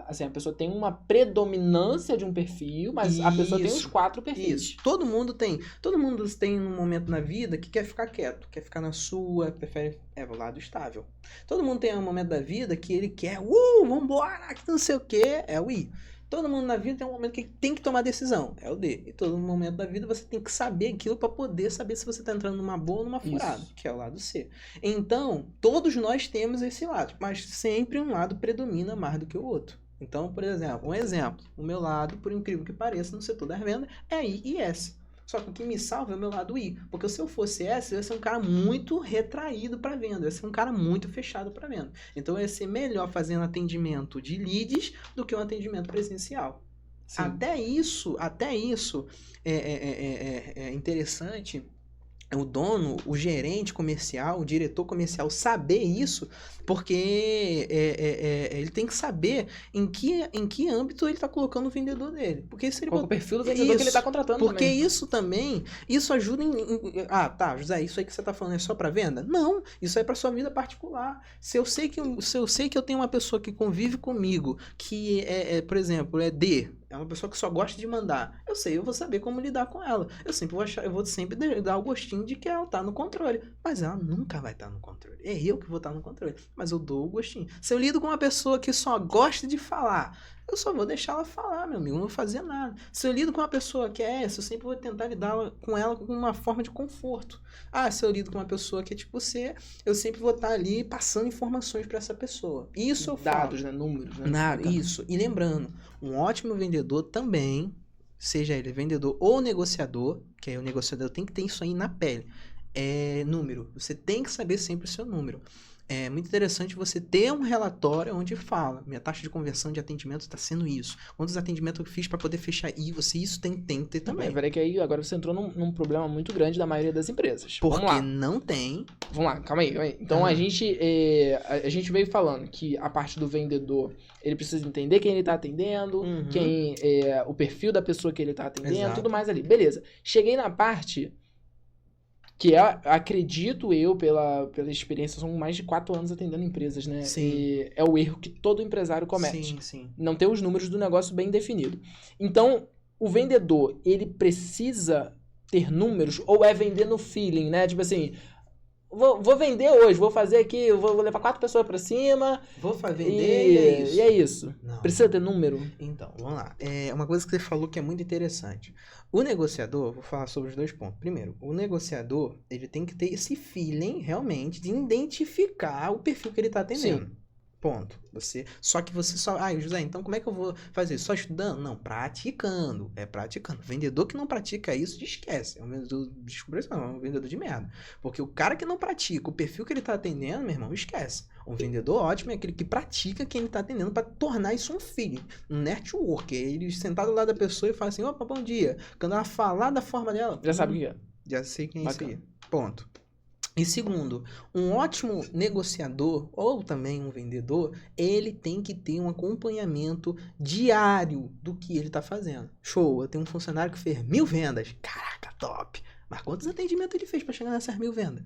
assim, a pessoa tem uma predominância de um perfil, mas a pessoa tem os 4 perfis. Isso. Todo mundo tem um momento na vida que quer ficar quieto, quer ficar na sua, prefere... o lado estável. Todo mundo tem um momento da vida que ele quer, vambora, que não sei o que, é o I. Todo mundo na vida tem um momento que tem que tomar decisão, é o D. E todo momento da vida você tem que saber aquilo para poder saber se você tá entrando numa boa ou numa furada, que é o lado C. Então, todos nós temos esse lado, mas sempre um lado predomina mais do que o outro. Então, por exemplo, o meu lado, por incrível que pareça, no setor das vendas, é I e S. Só que o que me salva é o meu lado I. Porque se eu fosse S, eu ia ser um cara muito retraído para venda. Eu ia ser um cara muito fechado para venda. Então, eu ia ser melhor fazendo atendimento de leads do que um atendimento presencial. Sim. Até isso é interessante o dono, o gerente comercial, o diretor comercial saber isso, porque ele tem que saber em que âmbito ele está colocando o vendedor dele. Porque se ele Qual é o perfil do vendedor que ele está contratando porque também. isso ajuda Ah, tá, José, isso aí que você está falando é só para venda? Não, isso aí é para sua vida particular. Se eu sei que eu tenho uma pessoa que convive comigo, que por exemplo, é uma pessoa que só gosta de mandar. Eu vou saber como lidar com ela. Eu vou sempre dar o gostinho de que ela tá no controle. Mas ela nunca vai estar no controle. É eu que vou estar no controle. Mas eu dou o gostinho. Se eu lido com uma pessoa que só gosta de falar, eu só vou deixar ela falar, meu amigo. Não vou fazer nada. Se eu lido com uma pessoa que é essa, eu sempre vou tentar lidar com ela com uma forma de conforto. Se eu lido com uma pessoa que é tipo você, eu sempre vou estar ali passando informações para essa pessoa. Isso eu falo. Dados, né? Números, né? Isso. E lembrando, um ótimo vendedor também, seja ele vendedor ou negociador, que aí o negociador tem que ter isso aí na pele, número. Você tem que saber sempre o seu número. É muito interessante você ter um relatório onde fala, minha taxa de conversão de atendimento está sendo isso. Quantos atendimentos eu fiz para poder fechar isso tem que ter também. Peraí que aí agora você entrou num problema muito grande da maioria das empresas. Porque não tem. Vamos lá, calma aí. Então a gente veio falando que a parte do vendedor, ele precisa entender quem ele está atendendo, quem o perfil da pessoa que ele está atendendo, tudo mais ali. Beleza. Cheguei na parte que acredito eu, pela experiência, são mais de 4 anos atendendo empresas, né? Sim. E é o erro que todo empresário comete. Sim. Não ter os números do negócio bem definido. Então, o vendedor, ele precisa ter números ou é vender no feeling, né? Tipo assim, vou vender hoje, vou fazer aqui, vou levar 4 pessoas pra cima. Vou vender e é isso. E é isso. Não. Precisa ter número. Então, vamos lá. Uma coisa que você falou que é muito interessante. O negociador, vou falar sobre os 2 pontos. Primeiro, o negociador, ele tem que ter esse feeling, realmente, de identificar o perfil que ele está atendendo. Sim. Ponto. Só que você só... José, então como é que eu vou fazer isso? Só estudando? Não, praticando. Praticando. Vendedor que não pratica isso, esquece. É um vendedor, desculpa, é um vendedor de merda. Porque o cara que não pratica o perfil que ele está atendendo, meu irmão, esquece. Um vendedor ótimo é aquele que pratica quem ele está atendendo para tornar isso um feeling, um network. Ele sentado ao lado da pessoa e fala assim, opa, bom dia. Quando ela falar da forma dela... Já sabe o que é. Já sei quem é isso Bacana. aí. Ponto. E segundo, um ótimo negociador ou também um vendedor, ele tem que ter um acompanhamento diário do que ele está fazendo. Show, eu tenho um funcionário que fez 1000 vendas. Caraca, top. Mas quantos atendimentos ele fez para chegar nessas 1000 vendas?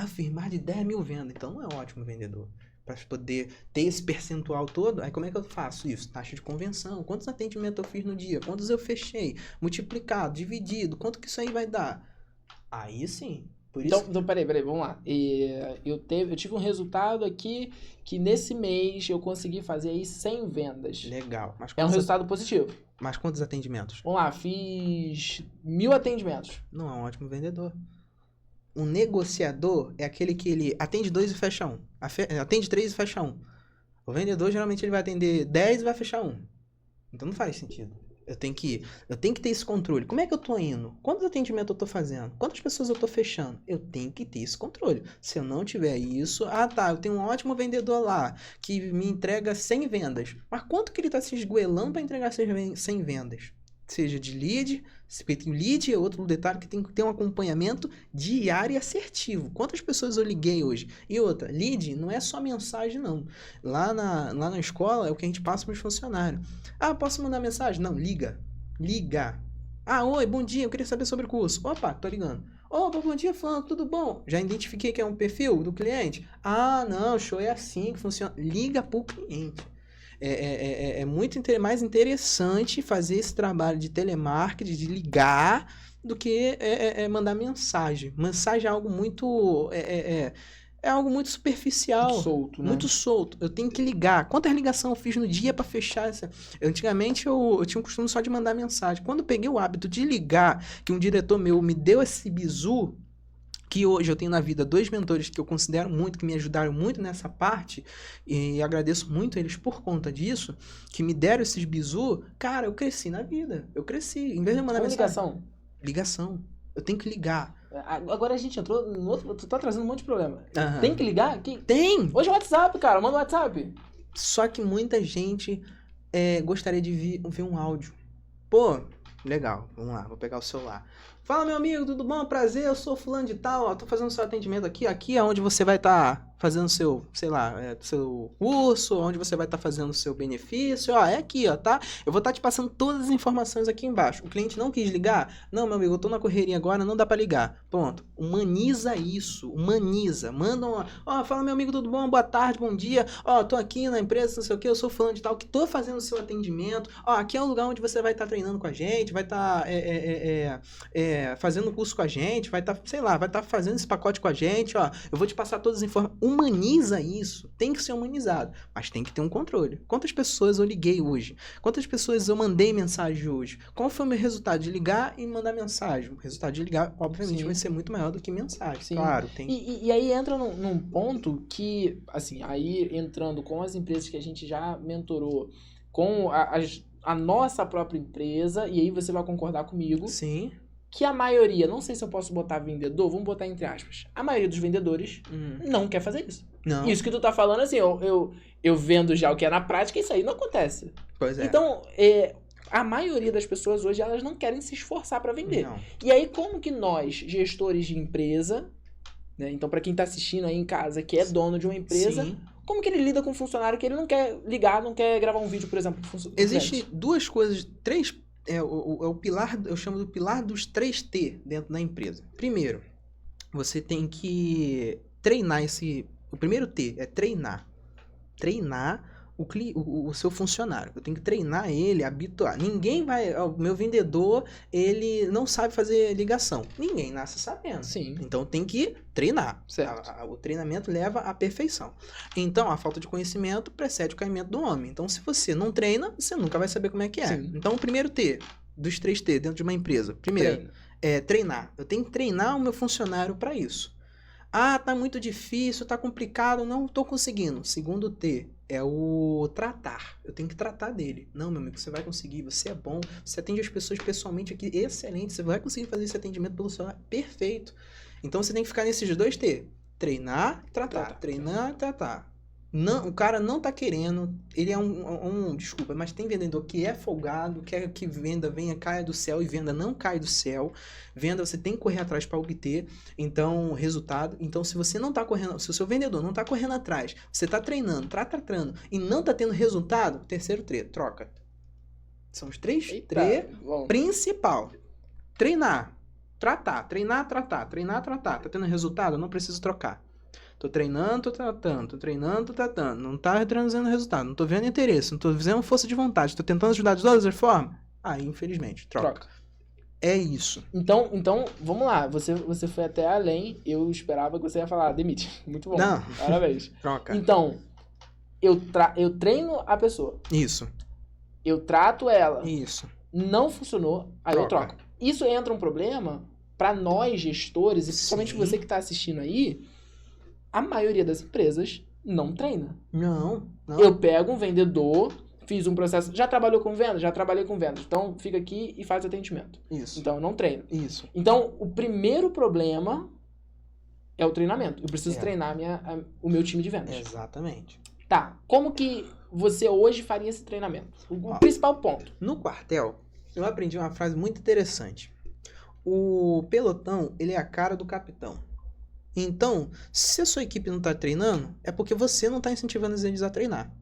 Fiz mais de 10.000 vendas. Então não é um ótimo vendedor. Para poder ter esse percentual todo, aí como é que eu faço isso? Taxa de conversão. Quantos atendimentos eu fiz no dia? Quantos eu fechei? Multiplicado, dividido. Quanto que isso aí vai dar? Aí sim. Então, peraí, vamos lá. Eu tive um resultado aqui que nesse mês eu consegui fazer aí 100 vendas. Legal. É um resultado positivo. Mas quantos atendimentos? Vamos lá, fiz 1000 atendimentos. Não é um ótimo vendedor. Um negociador é aquele que ele atende 2 e fecha 1. Atende 3 e fecha 1. O vendedor, geralmente, ele vai atender 10 e vai fechar 1. Então não faz sentido. Eu tenho que ter esse controle. Como é que eu tô indo? Quantos atendimentos eu tô fazendo? Quantas pessoas eu tô fechando? Eu tenho que ter esse controle. Se eu não tiver isso... eu tenho um ótimo vendedor lá que me entrega 100 vendas. Mas quanto que ele tá se esgoelando para entregar 100 vendas? Seja de lead, lead é outro detalhe que tem que ter um acompanhamento diário e assertivo. Quantas pessoas eu liguei hoje? E outra, lead não é só mensagem, não. Lá na escola é o que a gente passa para os funcionários. Posso mandar mensagem? Não, liga. Oi, bom dia, eu queria saber sobre o curso. Opa, tô ligando. Opa, bom dia, fulano, tudo bom? Já identifiquei que é um perfil do cliente? Não, show, é assim que funciona. Liga pro cliente. É muito mais interessante fazer esse trabalho de telemarketing, de ligar, do que mandar mensagem. Mensagem é algo muito... É algo muito superficial. Muito solto, né? Muito solto. Eu tenho que ligar. Quantas ligações eu fiz no dia para fechar essa... Antigamente eu tinha o costume só de mandar mensagem. Quando eu peguei o hábito de ligar, que um diretor meu me deu esse bizu, que hoje eu tenho na vida 2 mentores que eu considero muito, que me ajudaram muito nessa parte, e agradeço muito eles por conta disso, que me deram esses bizu, cara, eu cresci na vida. Eu cresci. Em vez de mandar comunicação. Ligação. Eu tenho que ligar. Agora a gente entrou no outro... Tu tá trazendo um monte de problema. Aham. Tem que ligar? Tem! Hoje é o WhatsApp, cara. Manda o WhatsApp. Só que muita gente gostaria de ver um áudio. Pô, legal. Vamos lá, vou pegar o celular. Fala, meu amigo, tudo bom? Prazer, eu sou fulano de tal, ó, tô fazendo seu atendimento aqui. Aqui é onde você vai estar fazendo seu, sei lá, seu curso, onde você vai estar fazendo seu benefício. Ó, é aqui, ó, tá? Eu vou estar te passando todas as informações aqui embaixo. O cliente não quis ligar? Não, meu amigo, eu tô na correria agora, não dá pra ligar. Pronto. Humaniza isso. Humaniza. Manda uma... Ó, fala, meu amigo, tudo bom? Boa tarde, bom dia. Ó, tô aqui na empresa, não sei o que, eu sou fulano de tal, que tô fazendo o seu atendimento. Ó, aqui é o lugar onde você vai estar treinando com a gente, vai estar fazendo curso com a gente, vai estar, sei lá, vai estar fazendo esse pacote com a gente, ó. Eu vou te passar todas as informações. Humaniza isso. Tem que ser humanizado. Mas tem que ter um controle. Quantas pessoas eu liguei hoje? Quantas pessoas eu mandei mensagem hoje? Qual foi o meu resultado de ligar e mandar mensagem? O resultado de ligar, obviamente, vai ser muito maior do que mensagem. Sim. Claro, tem. E aí entra num ponto que, assim, aí entrando com as empresas que a gente já mentorou, com a nossa própria empresa, e aí você vai concordar comigo. Sim. Que a maioria, não sei se eu posso botar vendedor, vamos botar entre aspas, a maioria dos vendedores não quer fazer isso. Não. Isso que tu tá falando, assim, eu vendo já o que é na prática, isso aí não acontece. Pois é. Então, a maioria das pessoas hoje, elas não querem se esforçar para vender. Não. E aí, como que nós, gestores de empresa, né, então para quem tá assistindo aí em casa, que é dono de uma empresa... Sim. Como que ele lida com um funcionário que ele não quer ligar, não quer gravar um vídeo, por exemplo? Existem duas coisas, três... o pilar, eu chamo do pilar dos 3T dentro da empresa. Primeiro, você tem que treinar o primeiro T é treinar. Treinar o seu funcionário. Eu tenho que treinar ele, habituar. Ninguém vai... O meu vendedor, ele não sabe fazer ligação. Ninguém nasce sabendo. Sim. Então tem que treinar. Certo. O treinamento leva à perfeição. Então a falta de conhecimento precede o caimento do homem. Então se você não treina, você nunca vai saber como é que é. Sim. Então o primeiro T, dos 3T dentro de uma empresa. Primeiro, treinar. Eu tenho que treinar o meu funcionário para isso. Ah, tá muito difícil, tá complicado, não tô conseguindo. Segundo T é o tratar. Eu tenho que tratar dele. Não, meu amigo, você vai conseguir, você é bom, você atende as pessoas pessoalmente aqui, excelente, você vai conseguir fazer esse atendimento pelo celular, perfeito. Então você tem que ficar nesses dois T. Treinar, tratar. Treinar, tratar. Não, o cara não tá querendo, ele é desculpa, mas tem vendedor que é folgado, quer que venda venha, caia do céu, e venda não cai do céu. Venda você tem que correr atrás para obter, então, resultado. Então, se você não tá correndo, se o seu vendedor não tá correndo atrás, você tá treinando, tratando, e não tá tendo resultado, terceiro treino, troca. São os três principal. Treinar, tratar, tá tendo resultado, eu não preciso trocar. Tô treinando, tô tratando, tô treinando, tô tratando. Não tá trazendo resultado, não tô vendo interesse, não tô vendo força de vontade, tô tentando ajudar de todas as formas. Aí, infelizmente, troca. É isso. Então, vamos lá. Você foi até além. Eu esperava que você ia falar, demite. Muito bom. Não. Parabéns. Troca. Então, eu treino a pessoa. Isso. Eu trato ela. Isso. Não funcionou, aí eu troco. Isso entra um problema para nós, gestores, e principalmente você que tá assistindo aí, a maioria das empresas não treina. Não. Eu pego um vendedor, fiz um processo... Já trabalhou com venda? Já trabalhei com venda. Então, fica aqui e faz o atendimento. Isso. Então, eu não treino. Isso. Então, o primeiro problema é o treinamento. Eu preciso treinar o meu time de vendas. Exatamente. Tá. Como que você hoje faria esse treinamento? O principal ponto. No quartel, eu aprendi uma frase muito interessante. O pelotão, ele é a cara do capitão. Então, se a sua equipe não está treinando, é porque você não está incentivando eles a treinar.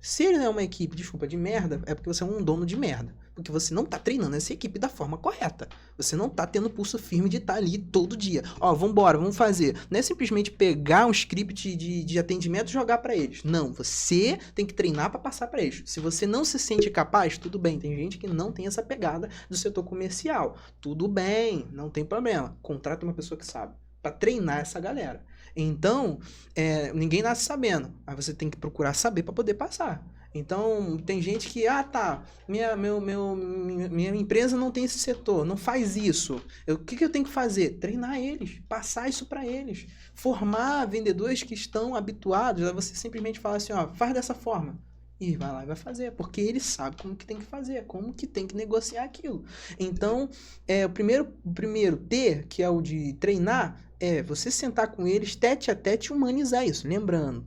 Se ele é uma equipe, de merda, é porque você é um dono de merda. Porque você não está treinando essa equipe da forma correta. Você não está tendo pulso firme de estar ali todo dia. Ó, vambora, vamos fazer. Não é simplesmente pegar um script de atendimento e jogar para eles. Não, você tem que treinar para passar para eles. Se você não se sente capaz, tudo bem. Tem gente que não tem essa pegada do setor comercial. Tudo bem, não tem problema. Contrata uma pessoa que sabe. Para treinar essa galera. Então, ninguém nasce sabendo. Aí você tem que procurar saber para poder passar. Então, tem gente que, minha empresa não tem esse setor, não faz isso. O que eu tenho que fazer? Treinar eles, passar isso para eles. Formar vendedores que estão habituados a você simplesmente falar assim, faz dessa forma. E vai lá e vai fazer, porque ele sabe como que tem que fazer, como que tem que negociar aquilo. Então, o primeiro T, que é o de treinar, é você sentar com eles tete a tete e humanizar isso. Lembrando,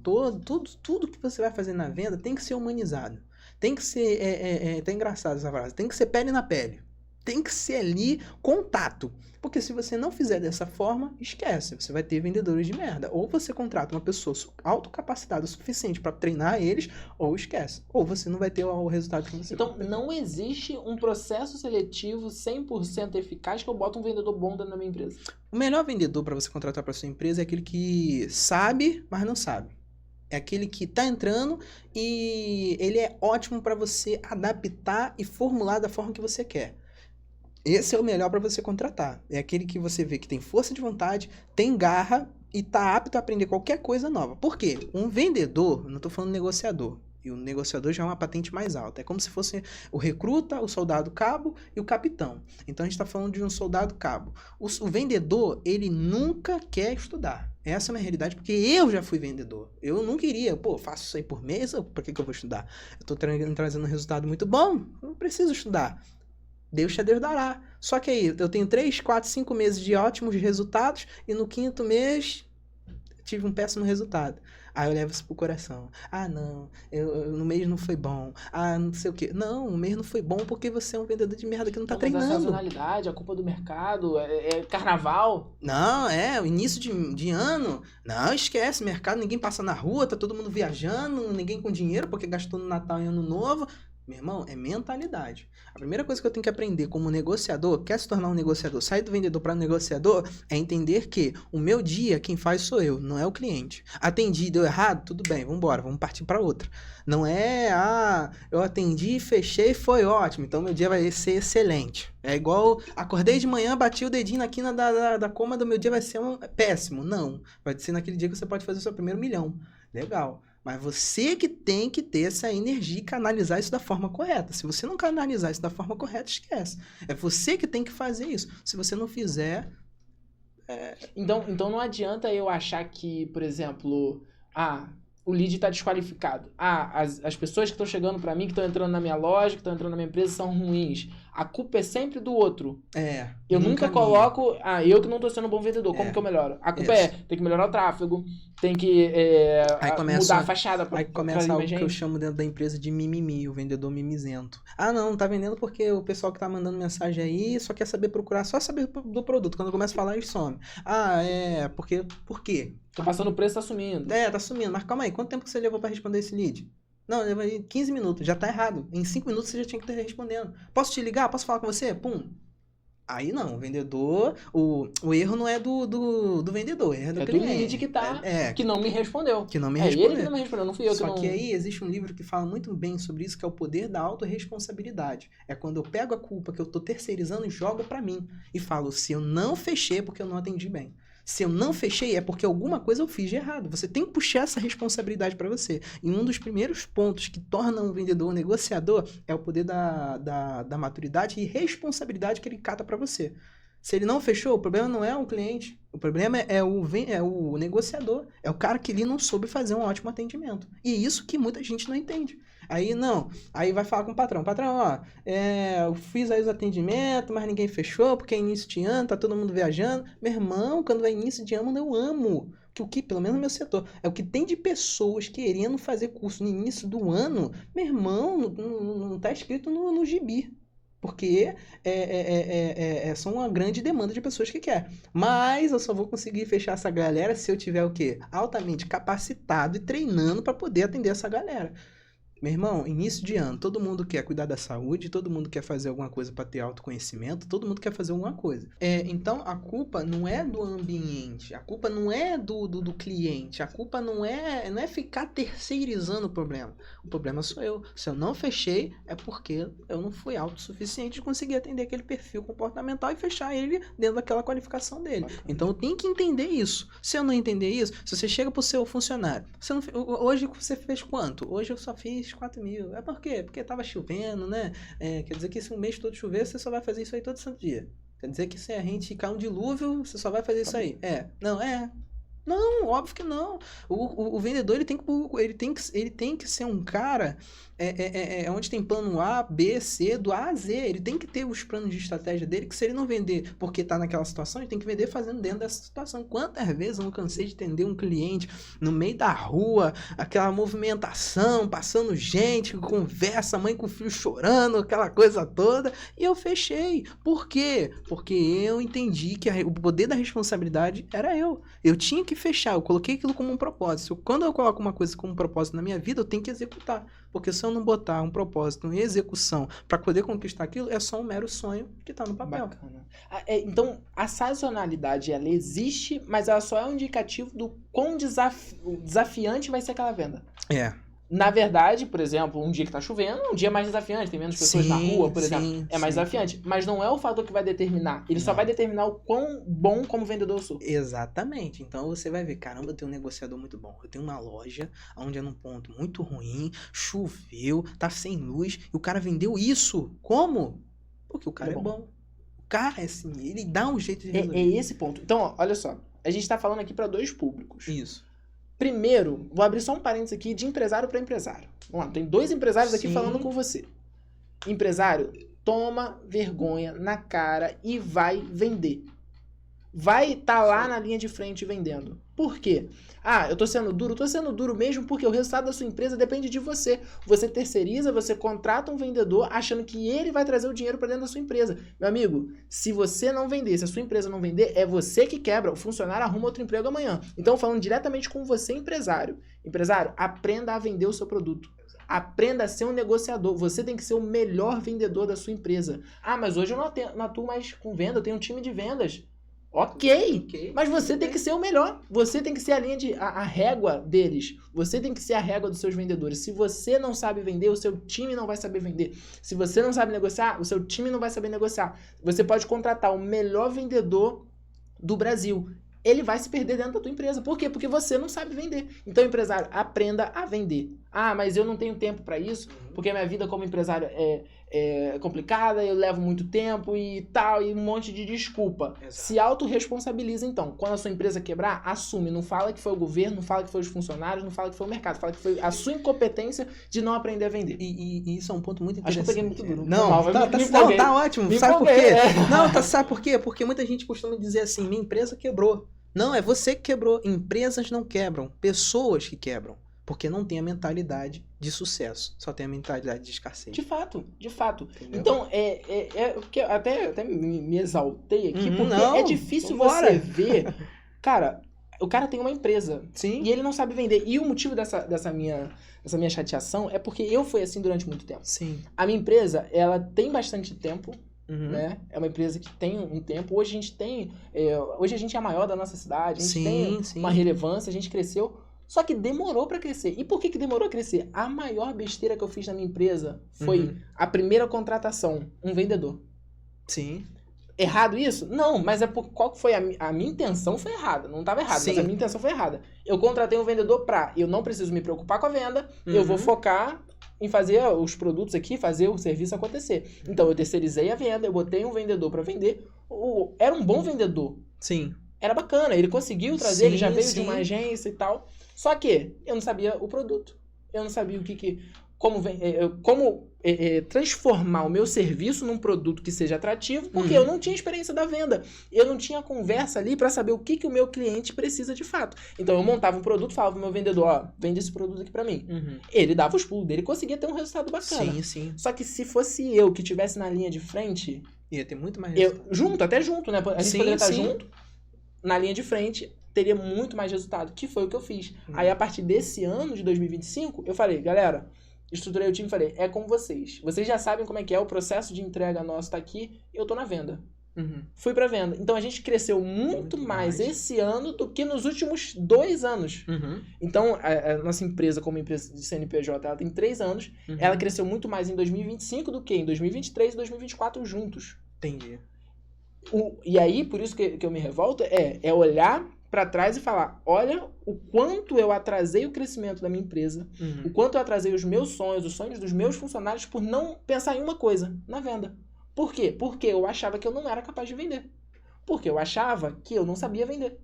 tudo que você vai fazer na venda tem que ser humanizado. Tem que ser, tá engraçado essa frase, tem que ser pele na pele. Tem que ser ali contato. Porque se você não fizer dessa forma, esquece. Você vai ter vendedores de merda. Ou você contrata uma pessoa autocapacitada o suficiente para treinar eles, ou esquece. Ou você não vai ter o resultado que você Então, não existe um processo seletivo 100% eficaz que eu boto um vendedor bom dentro da minha empresa. O melhor vendedor para você contratar para sua empresa é aquele que sabe, mas não sabe. É aquele que tá entrando e ele é ótimo para você adaptar e formular da forma que você quer. Esse é o melhor para você contratar. É aquele que você vê que tem força de vontade, tem garra e tá apto a aprender qualquer coisa nova. Por quê? Um vendedor, não tô falando negociador, e o negociador já é uma patente mais alta. É como se fosse o recruta, o soldado cabo e o capitão. Então a gente está falando de um soldado cabo. O vendedor, ele nunca quer estudar. Essa é uma realidade, porque eu já fui vendedor. Eu não queria, faço isso aí por mês, por que eu vou estudar? Eu tô trazendo um resultado muito bom, eu não preciso estudar. Deus dará. Só que aí, eu tenho 3, 4, 5 meses de ótimos resultados e no 5º mês tive um péssimo resultado. Aí eu levo isso pro coração. Ah, não, no mês não foi bom. Ah, não sei o quê. Não, o mês não foi bom porque você é um vendedor de merda que não tá treinando. Mas a sazonalidade, a culpa do mercado, é carnaval. Não, o início de ano. Não, esquece, mercado, ninguém passa na rua, tá todo mundo viajando, ninguém com dinheiro porque gastou no Natal e Ano Novo. Meu irmão, é mentalidade. A primeira coisa que eu tenho que aprender como negociador, quer se tornar um negociador, sair do vendedor para negociador, é entender que o meu dia, quem faz sou eu, não é o cliente. Atendi, deu errado? Tudo bem, vamos embora, vamos partir para outra. Não é, eu atendi, fechei, foi ótimo, então meu dia vai ser excelente. É igual, acordei de manhã, bati o dedinho na quina da coma do meu dia, vai ser péssimo. Não, vai ser naquele dia que você pode fazer o seu primeiro milhão. Legal. Mas você que tem que ter essa energia e canalizar isso da forma correta. Se você não canalizar isso da forma correta, esquece. É você que tem que fazer isso. Se você não fizer... Então não adianta eu achar que, por exemplo, o lead está desqualificado. As pessoas que estão chegando para mim, que estão entrando na minha loja, que estão entrando na minha empresa, são ruins. A culpa é sempre do outro. Eu nunca coloco, eu que não estou sendo um bom vendedor, como que eu melhoro? A culpa tem que melhorar o tráfego, tem que mudar a fachada para aí começa algo que eu chamo dentro da empresa de mimimi, o vendedor mimizento. Não tá vendendo porque o pessoal que tá mandando mensagem aí só quer procurar só saber do produto. Quando começa a falar, ele some. Porque... Por quê? Tô passando o preço, tá sumindo. Tá sumindo. Mas calma aí, quanto tempo você levou para responder esse lead? Não, levou 15 minutos, já tá errado. Em 5 minutos você já tinha que estar respondendo. Posso te ligar? Posso falar com você? Pum. Aí não, o vendedor, o erro não é do vendedor, o erro é do cliente. É do lead que que não me respondeu. Que não me respondeu. Ele que não me respondeu, não fui eu Só que aí existe um livro que fala muito bem sobre isso, que é o poder da autorresponsabilidade. É quando eu pego a culpa que eu tô terceirizando e jogo pra mim. E falo, se eu não fechei é porque eu não atendi bem. Se eu não fechei, é porque alguma coisa eu fiz de errado. Você tem que puxar essa responsabilidade para você. E um dos primeiros pontos que torna um vendedor um negociador é o poder da maturidade e responsabilidade que ele cata para você. Se ele não fechou, o problema não é o cliente. O problema é o negociador. É o cara que ele não soube fazer um ótimo atendimento. E é isso que muita gente não entende. Aí vai falar com o patrão. Patrão, eu fiz aí os atendimentos, mas ninguém fechou, porque é início de ano, tá todo mundo viajando. Meu irmão, quando é início de ano, eu amo. Pelo menos no meu setor, é o que tem de pessoas querendo fazer curso no início do ano. Meu irmão, não tá escrito no gibi. Porque são uma grande demanda de pessoas que quer. Mas eu só vou conseguir fechar essa galera se eu tiver o quê? Altamente capacitado e treinando para poder atender essa galera. Meu irmão, início de ano, todo mundo quer cuidar da saúde, todo mundo quer fazer alguma coisa para ter autoconhecimento, todo mundo quer fazer alguma coisa. Então, a culpa não é do ambiente, a culpa não é do cliente, a culpa não é ficar terceirizando o problema. O problema sou eu. Se eu não fechei, é porque eu não fui autossuficiente de conseguir atender aquele perfil comportamental e fechar ele dentro daquela qualificação dele. Então, eu tenho que entender isso. Se eu não entender isso, se você chega pro seu funcionário, hoje você fez quanto? Hoje eu só fiz 4 mil. É por quê? Porque tava chovendo, né? Quer dizer que se um mês todo chover, você só vai fazer isso aí todo santo dia. Quer dizer que se a gente cair um dilúvio, você só vai fazer isso aí. Não, óbvio que não. O vendedor ele tem que ser um cara onde tem plano A, B, C, do A a Z. Ele tem que ter os planos de estratégia dele, que se ele não vender porque tá naquela situação, ele tem que vender fazendo dentro dessa situação. Quantas vezes eu não cansei de atender um cliente no meio da rua, aquela movimentação, passando gente, conversa, mãe com o filho chorando, aquela coisa toda, e eu fechei. Por quê? Porque eu entendi que o poder da responsabilidade era eu. Eu tinha que fechar, eu coloquei aquilo como um propósito. Quando eu coloco uma coisa como um propósito na minha vida, eu tenho que executar. Porque se eu não botar um propósito em execução para poder conquistar aquilo, é só um mero sonho que tá no papel. Bacana. Então, a sazonalidade, ela existe, mas ela só é um indicativo do quão desafiante vai ser aquela venda. Na verdade, por exemplo, um dia que tá chovendo, um dia é mais desafiante, tem menos pessoas na rua, por exemplo, é mais desafiante. Mas não é o fator que vai determinar, ele só vai determinar o quão bom como vendedor eu sou. Exatamente, então você vai ver, caramba, eu tenho um negociador muito bom, eu tenho uma loja onde é num ponto muito ruim, choveu, tá sem luz, e o cara vendeu isso. Como? Porque o cara é bom. O cara, assim, ele dá um jeito de resolver. É esse ponto. Então, ó, olha só, a gente tá falando aqui para dois públicos. Isso. Primeiro, vou abrir só um parênteses aqui de empresário para empresário. Vamos lá, tem dois empresários aqui falando com você. Empresário, toma vergonha na cara e vai vender. Vai estar lá na linha de frente vendendo. Por quê? Ah, eu tô sendo duro mesmo porque o resultado da sua empresa depende de você. Você terceiriza, você contrata um vendedor achando que ele vai trazer o dinheiro para dentro da sua empresa. Meu amigo, se você não vender, se a sua empresa não vender, é você que quebra. O funcionário arruma outro emprego amanhã. Então, falando diretamente com você, empresário. Empresário, aprenda a vender o seu produto. Aprenda a ser um negociador. Você tem que ser o melhor vendedor da sua empresa. Ah, mas hoje eu não atuo mais com venda, eu tenho um time de vendas. Ok, mas você tem que ser o melhor. Você tem que ser a régua deles. Você tem que ser a régua dos seus vendedores. Se você não sabe vender, o seu time não vai saber vender. Se você não sabe negociar, o seu time não vai saber negociar. Você pode contratar o melhor vendedor do Brasil. Ele vai se perder dentro da tua empresa. Por quê? Porque você não sabe vender. Então, empresário, aprenda a vender. Ah, mas eu não tenho tempo para isso, porque a minha vida como empresário é complicada, eu levo muito tempo e tal, e um monte de desculpa. Exato. Se autorresponsabiliza, então. Quando a sua empresa quebrar, assume. Não fala que foi o governo, não fala que foi os funcionários, não fala que foi o mercado. Fala que foi a sua incompetência de não aprender a vender. E isso é um ponto muito interessante. Acho que eu peguei muito duro. Não, tá ótimo. Sabe por quê? Não, sabe por quê? Porque muita gente costuma dizer assim, minha empresa quebrou. Não, é você que quebrou. Empresas não quebram. Pessoas que quebram. Porque não tem a mentalidade de sucesso. Só tem a mentalidade de escassez. De fato. Entendeu? Então, porque eu até me exaltei aqui, porque é difícil você ver... Cara, o cara tem uma empresa. Sim. E ele não sabe vender. E o motivo dessa minha chateação é porque eu fui assim durante muito tempo. Sim. A minha empresa, ela tem bastante tempo. Né? É uma empresa que tem um tempo. Hoje a gente é a maior da nossa cidade. A gente tem uma relevância, a gente cresceu. Só que demorou pra crescer. E por que demorou a crescer? A maior besteira que eu fiz na minha empresa foi a primeira contratação, um vendedor. Sim. Errado isso? Não, mas qual que foi a minha intenção foi errada. Não estava errado, mas a minha intenção foi errada. Eu contratei um vendedor eu não preciso me preocupar com a venda, eu vou focar em fazer os produtos aqui, fazer o serviço acontecer. Então, eu terceirizei a venda, eu botei um vendedor para vender. Era um bom vendedor. Sim. Era bacana, ele conseguiu trazer, ele já veio de uma agência e tal. Só que eu não sabia o produto. Eu não sabia como transformar o meu serviço num produto que seja atrativo, porque eu não tinha experiência da venda. Eu não tinha conversa ali para saber o que o meu cliente precisa de fato. Então eu montava um produto, falava pro meu vendedor, vende esse produto aqui para mim. Ele dava os pulos dele, conseguia ter um resultado bacana. Sim. Só que se fosse eu que estivesse na linha de frente... Ia ter muito mais resultado. Até junto, né? A gente poderia estar junto, na linha de frente, teria muito mais resultado, que foi o que eu fiz. Aí, a partir desse ano de 2025, eu falei, galera, estruturei o time e falei, é com vocês. Vocês já sabem como é que é, o processo de entrega nosso tá aqui, eu tô na venda. Fui pra venda. Então, a gente cresceu muito mais esse ano do que nos últimos 2 anos. Então, a nossa empresa, como empresa de CNPJ, ela tem 3 anos. Ela cresceu muito mais em 2025 do que em 2023 e 2024 juntos. Entendi. E aí, por isso que eu me revolto, é olhar para trás e falar, olha o quanto eu atrasei o crescimento da minha empresa, o quanto eu atrasei os meus sonhos, os sonhos dos meus funcionários por não pensar em uma coisa, na venda. Por quê? Porque eu achava que eu não era capaz de vender. Porque eu achava que eu não sabia vender.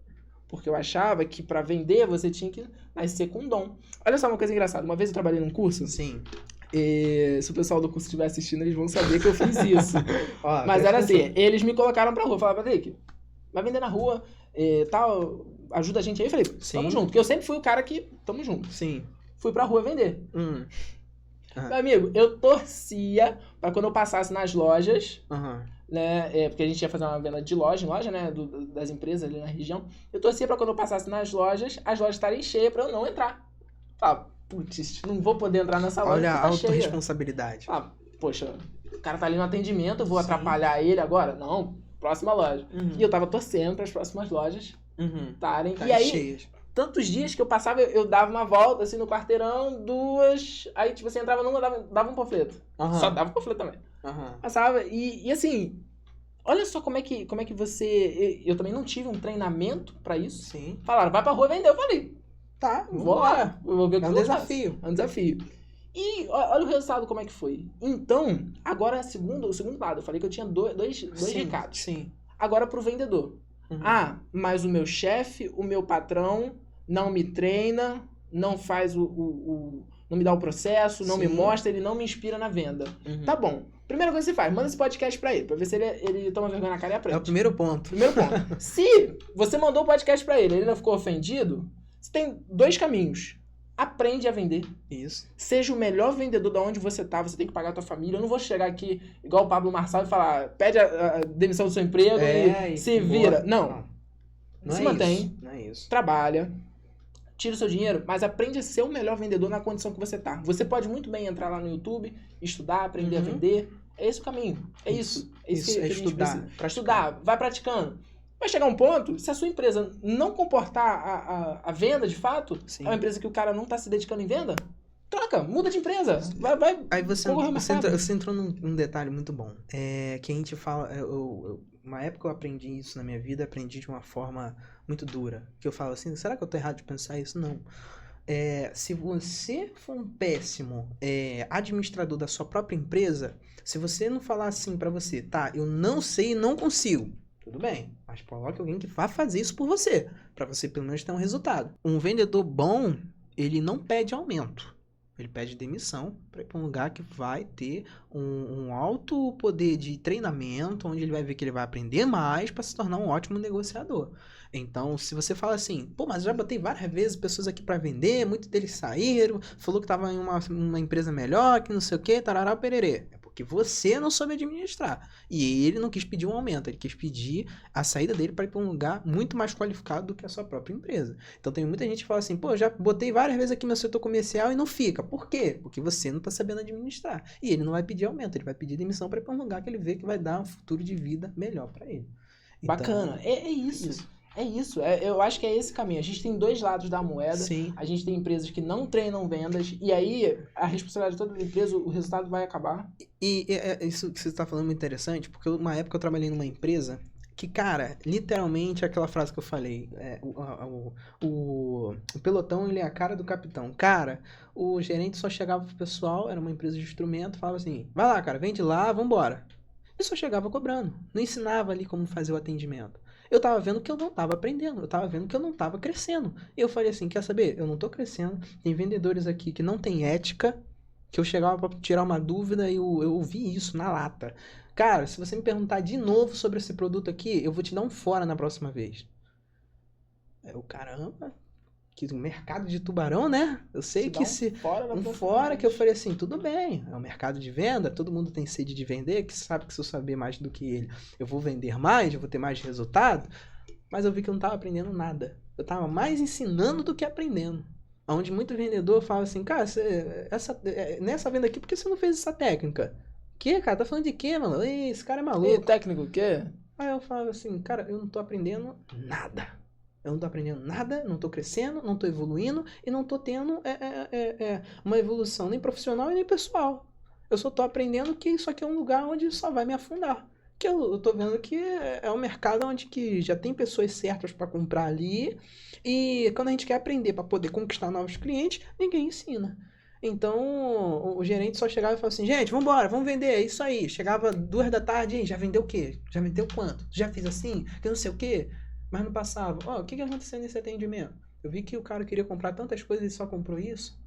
Porque eu achava que pra vender você tinha que nascer com dom. Olha só uma coisa engraçada. Uma vez eu trabalhei num curso. Sim. E se o pessoal do curso estiver assistindo, eles vão saber que eu fiz isso. Ó, Mas era assim, eles me colocaram pra rua. Falaram, Patrick, vai vender na rua e tal, ajuda a gente aí. Eu falei, tamo junto. Porque eu sempre fui o cara que, tamo junto. Sim. Fui pra rua vender. Meu amigo, eu torcia pra quando eu passasse nas lojas, né, porque a gente ia fazer uma venda de loja em loja, né, das empresas ali na região. Eu torcia pra quando eu passasse nas lojas, as lojas estarem cheias pra eu não entrar. Falava, putz, não vou poder entrar nessa loja. Olha a autorresponsabilidade. Poxa, o cara tá ali no atendimento, eu vou atrapalhar ele agora? Não, próxima loja. E eu tava torcendo para as próximas lojas estarem. E aí, cheias. Tantos dias que eu passava, eu dava uma volta assim no quarteirão, 2, aí tipo, você entrava numa, dava um panfleto. Só dava um panfleto também. Passava, e assim, olha só como é que você... Eu também não tive um treinamento pra isso. Sim. Falaram, vai pra rua vender. Eu falei, tá, vou lá. Vou ver o que é um desafio. É um desafio. E olha o resultado como é que foi. Então, agora o segundo lado. Eu falei que eu tinha dois recados. Sim. Agora pro vendedor. Mas o meu chefe, o meu patrão não me treina, não faz não me dá o processo, não me mostra, ele não me inspira na venda. Tá bom. Primeira coisa que você faz, manda esse podcast pra ele ver se ele toma vergonha na cara e aprende. É o primeiro ponto. Se você mandou o podcast pra ele não ficou ofendido, você tem 2 caminhos. Aprende a vender. Isso. Seja o melhor vendedor de onde você tá, você tem que pagar a tua família. Eu não vou chegar aqui igual o Pablo Marçal e falar, pede a demissão do seu emprego e se vira. Não se mantém. Isso. Não é isso. Trabalha. Tira o seu dinheiro, mas aprende a ser o melhor vendedor na condição que você tá. Você pode muito bem entrar lá no YouTube, estudar, aprender a vender. É esse o caminho. É isso. É isso que a gente precisa. Estudar, vai praticando. Vai chegar um ponto, se a sua empresa não comportar a venda de fato, é uma empresa que o cara não tá se dedicando em venda, troca, muda de empresa. Vai aí você entrou num detalhe muito bom. Que a gente fala... Uma época eu aprendi isso na minha vida, aprendi de uma forma muito dura. Que eu falo assim, será que eu tô errado de pensar isso? Não. Se você for um péssimo administrador da sua própria empresa, se você não falar assim pra você, tá, eu não sei e não consigo, tudo bem, mas coloque alguém que vá fazer isso por você, pra você pelo menos ter um resultado. Um vendedor bom, ele não pede aumento. Ele pede demissão para ir para um lugar que vai ter um alto poder de treinamento, onde ele vai ver que ele vai aprender mais para se tornar um ótimo negociador. Então, se você fala assim, pô, mas eu já botei várias vezes pessoas aqui para vender, muitos deles saíram, falou que estava em uma empresa melhor, que não sei o que, tarará, pererê. É porque você não soube administrar. E ele não quis pedir um aumento, ele quis pedir a saída dele para ir para um lugar muito mais qualificado do que a sua própria empresa. Então, tem muita gente que fala assim, pô, já botei várias vezes aqui no setor comercial e não fica. Por quê? Porque você não está sabendo administrar. E ele não vai pedir aumento, ele vai pedir demissão para ir para um lugar que ele vê que vai dar um futuro de vida melhor para ele. Então, bacana. É isso. É isso, eu acho que é esse caminho. A gente tem 2 lados da moeda. Sim. A gente tem empresas que não treinam vendas, e aí a responsabilidade de toda a empresa, o resultado vai acabar. E isso que você está falando é muito interessante, porque uma época eu trabalhei numa empresa que, cara, literalmente aquela frase que eu falei, o pelotão, ele é a cara do capitão. Cara, o gerente só chegava pro pessoal, era uma empresa de instrumento, falava assim, vai lá, cara, vende lá, vambora. E só chegava cobrando, não ensinava ali como fazer o atendimento. Eu tava vendo que eu não tava aprendendo, eu tava vendo que eu não tava crescendo. E eu falei assim, quer saber? Eu não tô crescendo, tem vendedores aqui que não tem ética, que eu chegava pra tirar uma dúvida e eu ouvi isso na lata. Cara, se você me perguntar de novo sobre esse produto aqui, eu vou te dar um fora na próxima vez. Caramba, que mercado de tubarão, né? Eu sei que fora que eu falei assim, tudo bem, é um mercado de venda, todo mundo tem sede de vender, que sabe que se eu saber mais do que ele, eu vou vender mais, eu vou ter mais resultado, mas eu vi que eu não estava aprendendo nada. Eu estava mais ensinando do que aprendendo. Onde muito vendedor fala assim, cara, nessa venda aqui, por que você não fez essa técnica? Que, cara? Tá falando de quê, mano? Esse cara é maluco. E técnico o quê? Aí eu falo assim, cara, eu não tô aprendendo nada. Eu não tô aprendendo nada, não tô crescendo, não tô evoluindo e não tô tendo uma evolução nem profissional e nem pessoal. Eu só tô aprendendo que isso aqui é um lugar onde só vai me afundar. Que eu tô vendo que é um mercado onde que já tem pessoas certas para comprar ali e quando a gente quer aprender para poder conquistar novos clientes, ninguém ensina. Então, o gerente só chegava e falava assim, gente, vambora, vamos vender, é isso aí. Chegava 2 da tarde, já vendeu o quê? Já vendeu quanto? Já fez assim? Que não sei o quê? Mas não passava. Ó, o que aconteceu nesse atendimento? Eu vi que o cara queria comprar tantas coisas e só comprou isso.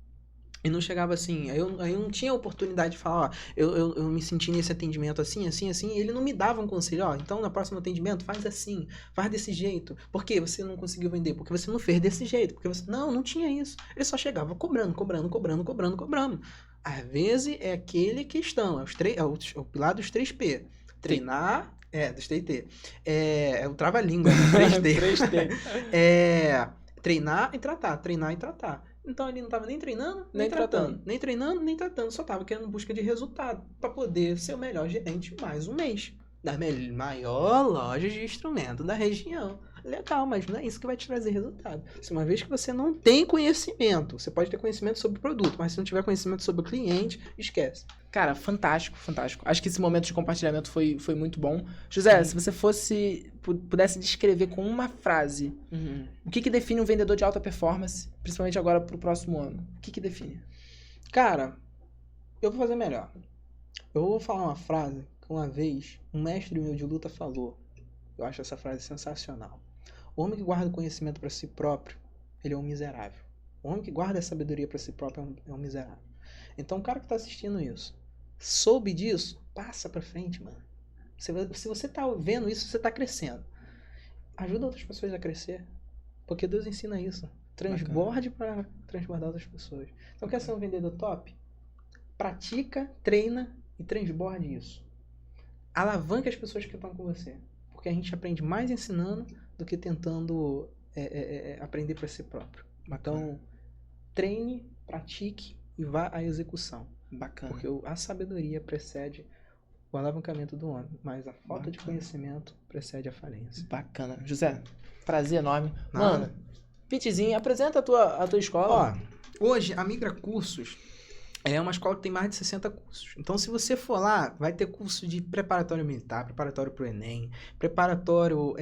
E não chegava assim, aí eu não tinha oportunidade de falar, ó, eu me senti nesse atendimento assim, e ele não me dava um conselho, ó, então no próximo atendimento faz assim, faz desse jeito. Por que você não conseguiu vender? Porque você não fez desse jeito, porque você... Não tinha isso. Ele só chegava cobrando. Às vezes é aquele questão, é o pilar dos 3P. Treinar, dos TT. É o trava-língua, dos 3T. 3T. Treinar e tratar. Então ele não estava nem treinando, nem tratando. Nem treinando, nem tratando. Só estava querendo busca de resultado para poder ser o melhor gerente mais um mês. Da maior loja de instrumento da região. Legal, mas não é isso que vai te trazer resultado. Se uma vez que você não tem conhecimento, você pode ter conhecimento sobre o produto, mas se não tiver conhecimento sobre o cliente, esquece. Cara, fantástico. Acho que esse momento de compartilhamento foi muito bom. José, se você pudesse descrever com uma frase, o que define um vendedor de alta performance, principalmente agora pro próximo ano? O que define? Cara, eu vou fazer melhor. Eu vou falar uma frase que uma vez um mestre meu de luta falou. Eu acho essa frase sensacional. O homem que guarda conhecimento para si próprio, ele é um miserável. O homem que guarda a sabedoria para si próprio é um miserável. Então, o cara que tá assistindo isso, soube disso, passa pra frente, mano. Se você tá vendo isso, você tá crescendo. Ajuda outras pessoas a crescer. Porque Deus ensina isso. Transborde para transbordar outras pessoas. Então, quer ser um vendedor top? Pratica, treina e transborde isso. Alavanca as pessoas que estão com você. Porque a gente aprende mais ensinando do que tentando aprender para si próprio. Então, treine, pratique e vá à execução. Bacana. Porque a sabedoria precede o alavancamento do homem, mas a falta de conhecimento precede a falência. Bacana. José, prazer enorme. Mano, Pitzinho, apresenta a tua escola. Ó, hoje a Migra Cursos é uma escola que tem mais de 60 cursos. Então, se você for lá, vai ter curso de preparatório militar, preparatório para o Enem, preparatório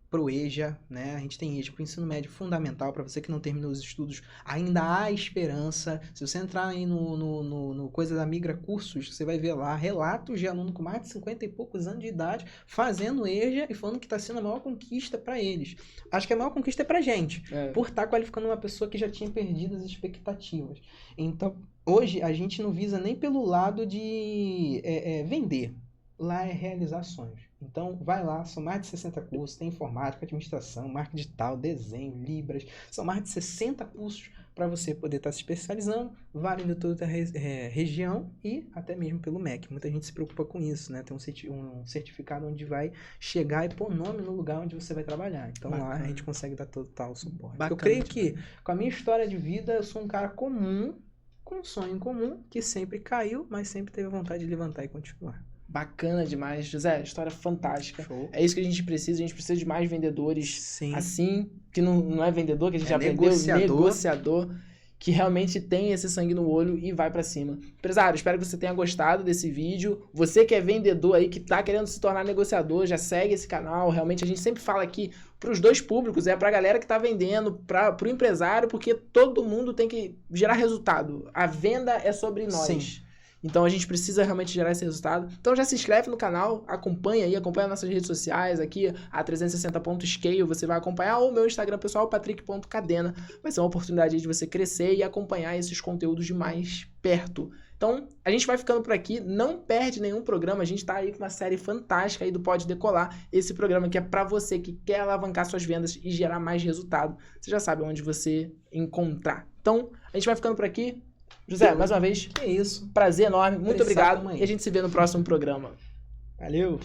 para o EJA, né? A gente tem EJA para o ensino médio fundamental. Para você que não terminou os estudos, ainda há esperança. Se você entrar aí no coisa da Migra Cursos, você vai ver lá relatos de aluno com mais de 50 e poucos anos de idade fazendo EJA e falando que está sendo a maior conquista para eles. Acho que a maior conquista é para a gente, por estar qualificando uma pessoa que já tinha perdido as expectativas. Então, hoje, a gente não visa nem pelo lado de vender. Lá é realizar sonhos. Então, vai lá, são mais de 60 cursos, tem informática, administração, marketing digital, desenho, libras, são mais de 60 cursos para você poder estar se especializando, valendo toda a região e até mesmo pelo MEC. Muita gente se preocupa com isso, né? Tem um certificado onde vai chegar e pôr nome no lugar onde você vai trabalhar. Então, lá a gente consegue dar total suporte. Bacana, eu creio que, com a minha história de vida, eu sou um cara comum, com um sonho em comum, que sempre caiu, mas sempre teve a vontade de levantar e continuar. Bacana demais. José, história fantástica. Show. É isso que a gente precisa de mais vendedores. Sim. Assim, que não é vendedor, que a gente já aprendeu, negociador, que realmente tem esse sangue no olho e vai pra cima. Empresário, espero que você tenha gostado desse vídeo. Você que é vendedor aí, que tá querendo se tornar negociador, já segue esse canal. Realmente a gente sempre fala aqui pros dois públicos, pra galera que tá vendendo, pro empresário, porque todo mundo tem que gerar resultado. A venda é sobre nós. Sim. Então a gente precisa realmente gerar esse resultado. Então já se inscreve no canal, acompanha nossas redes sociais aqui, a 360.scale, você vai acompanhar, ou o meu Instagram pessoal, patrick.cadena. Vai ser uma oportunidade aí de você crescer e acompanhar esses conteúdos de mais perto. Então, a gente vai ficando por aqui, não perde nenhum programa, a gente tá aí com uma série fantástica aí do Pode Decolar, esse programa que é pra você que quer alavancar suas vendas e gerar mais resultado. Você já sabe onde você encontrar. Então, a gente vai ficando por aqui. José, mais uma vez, é isso. Prazer enorme, muito obrigado. E a gente se vê no próximo programa. Valeu!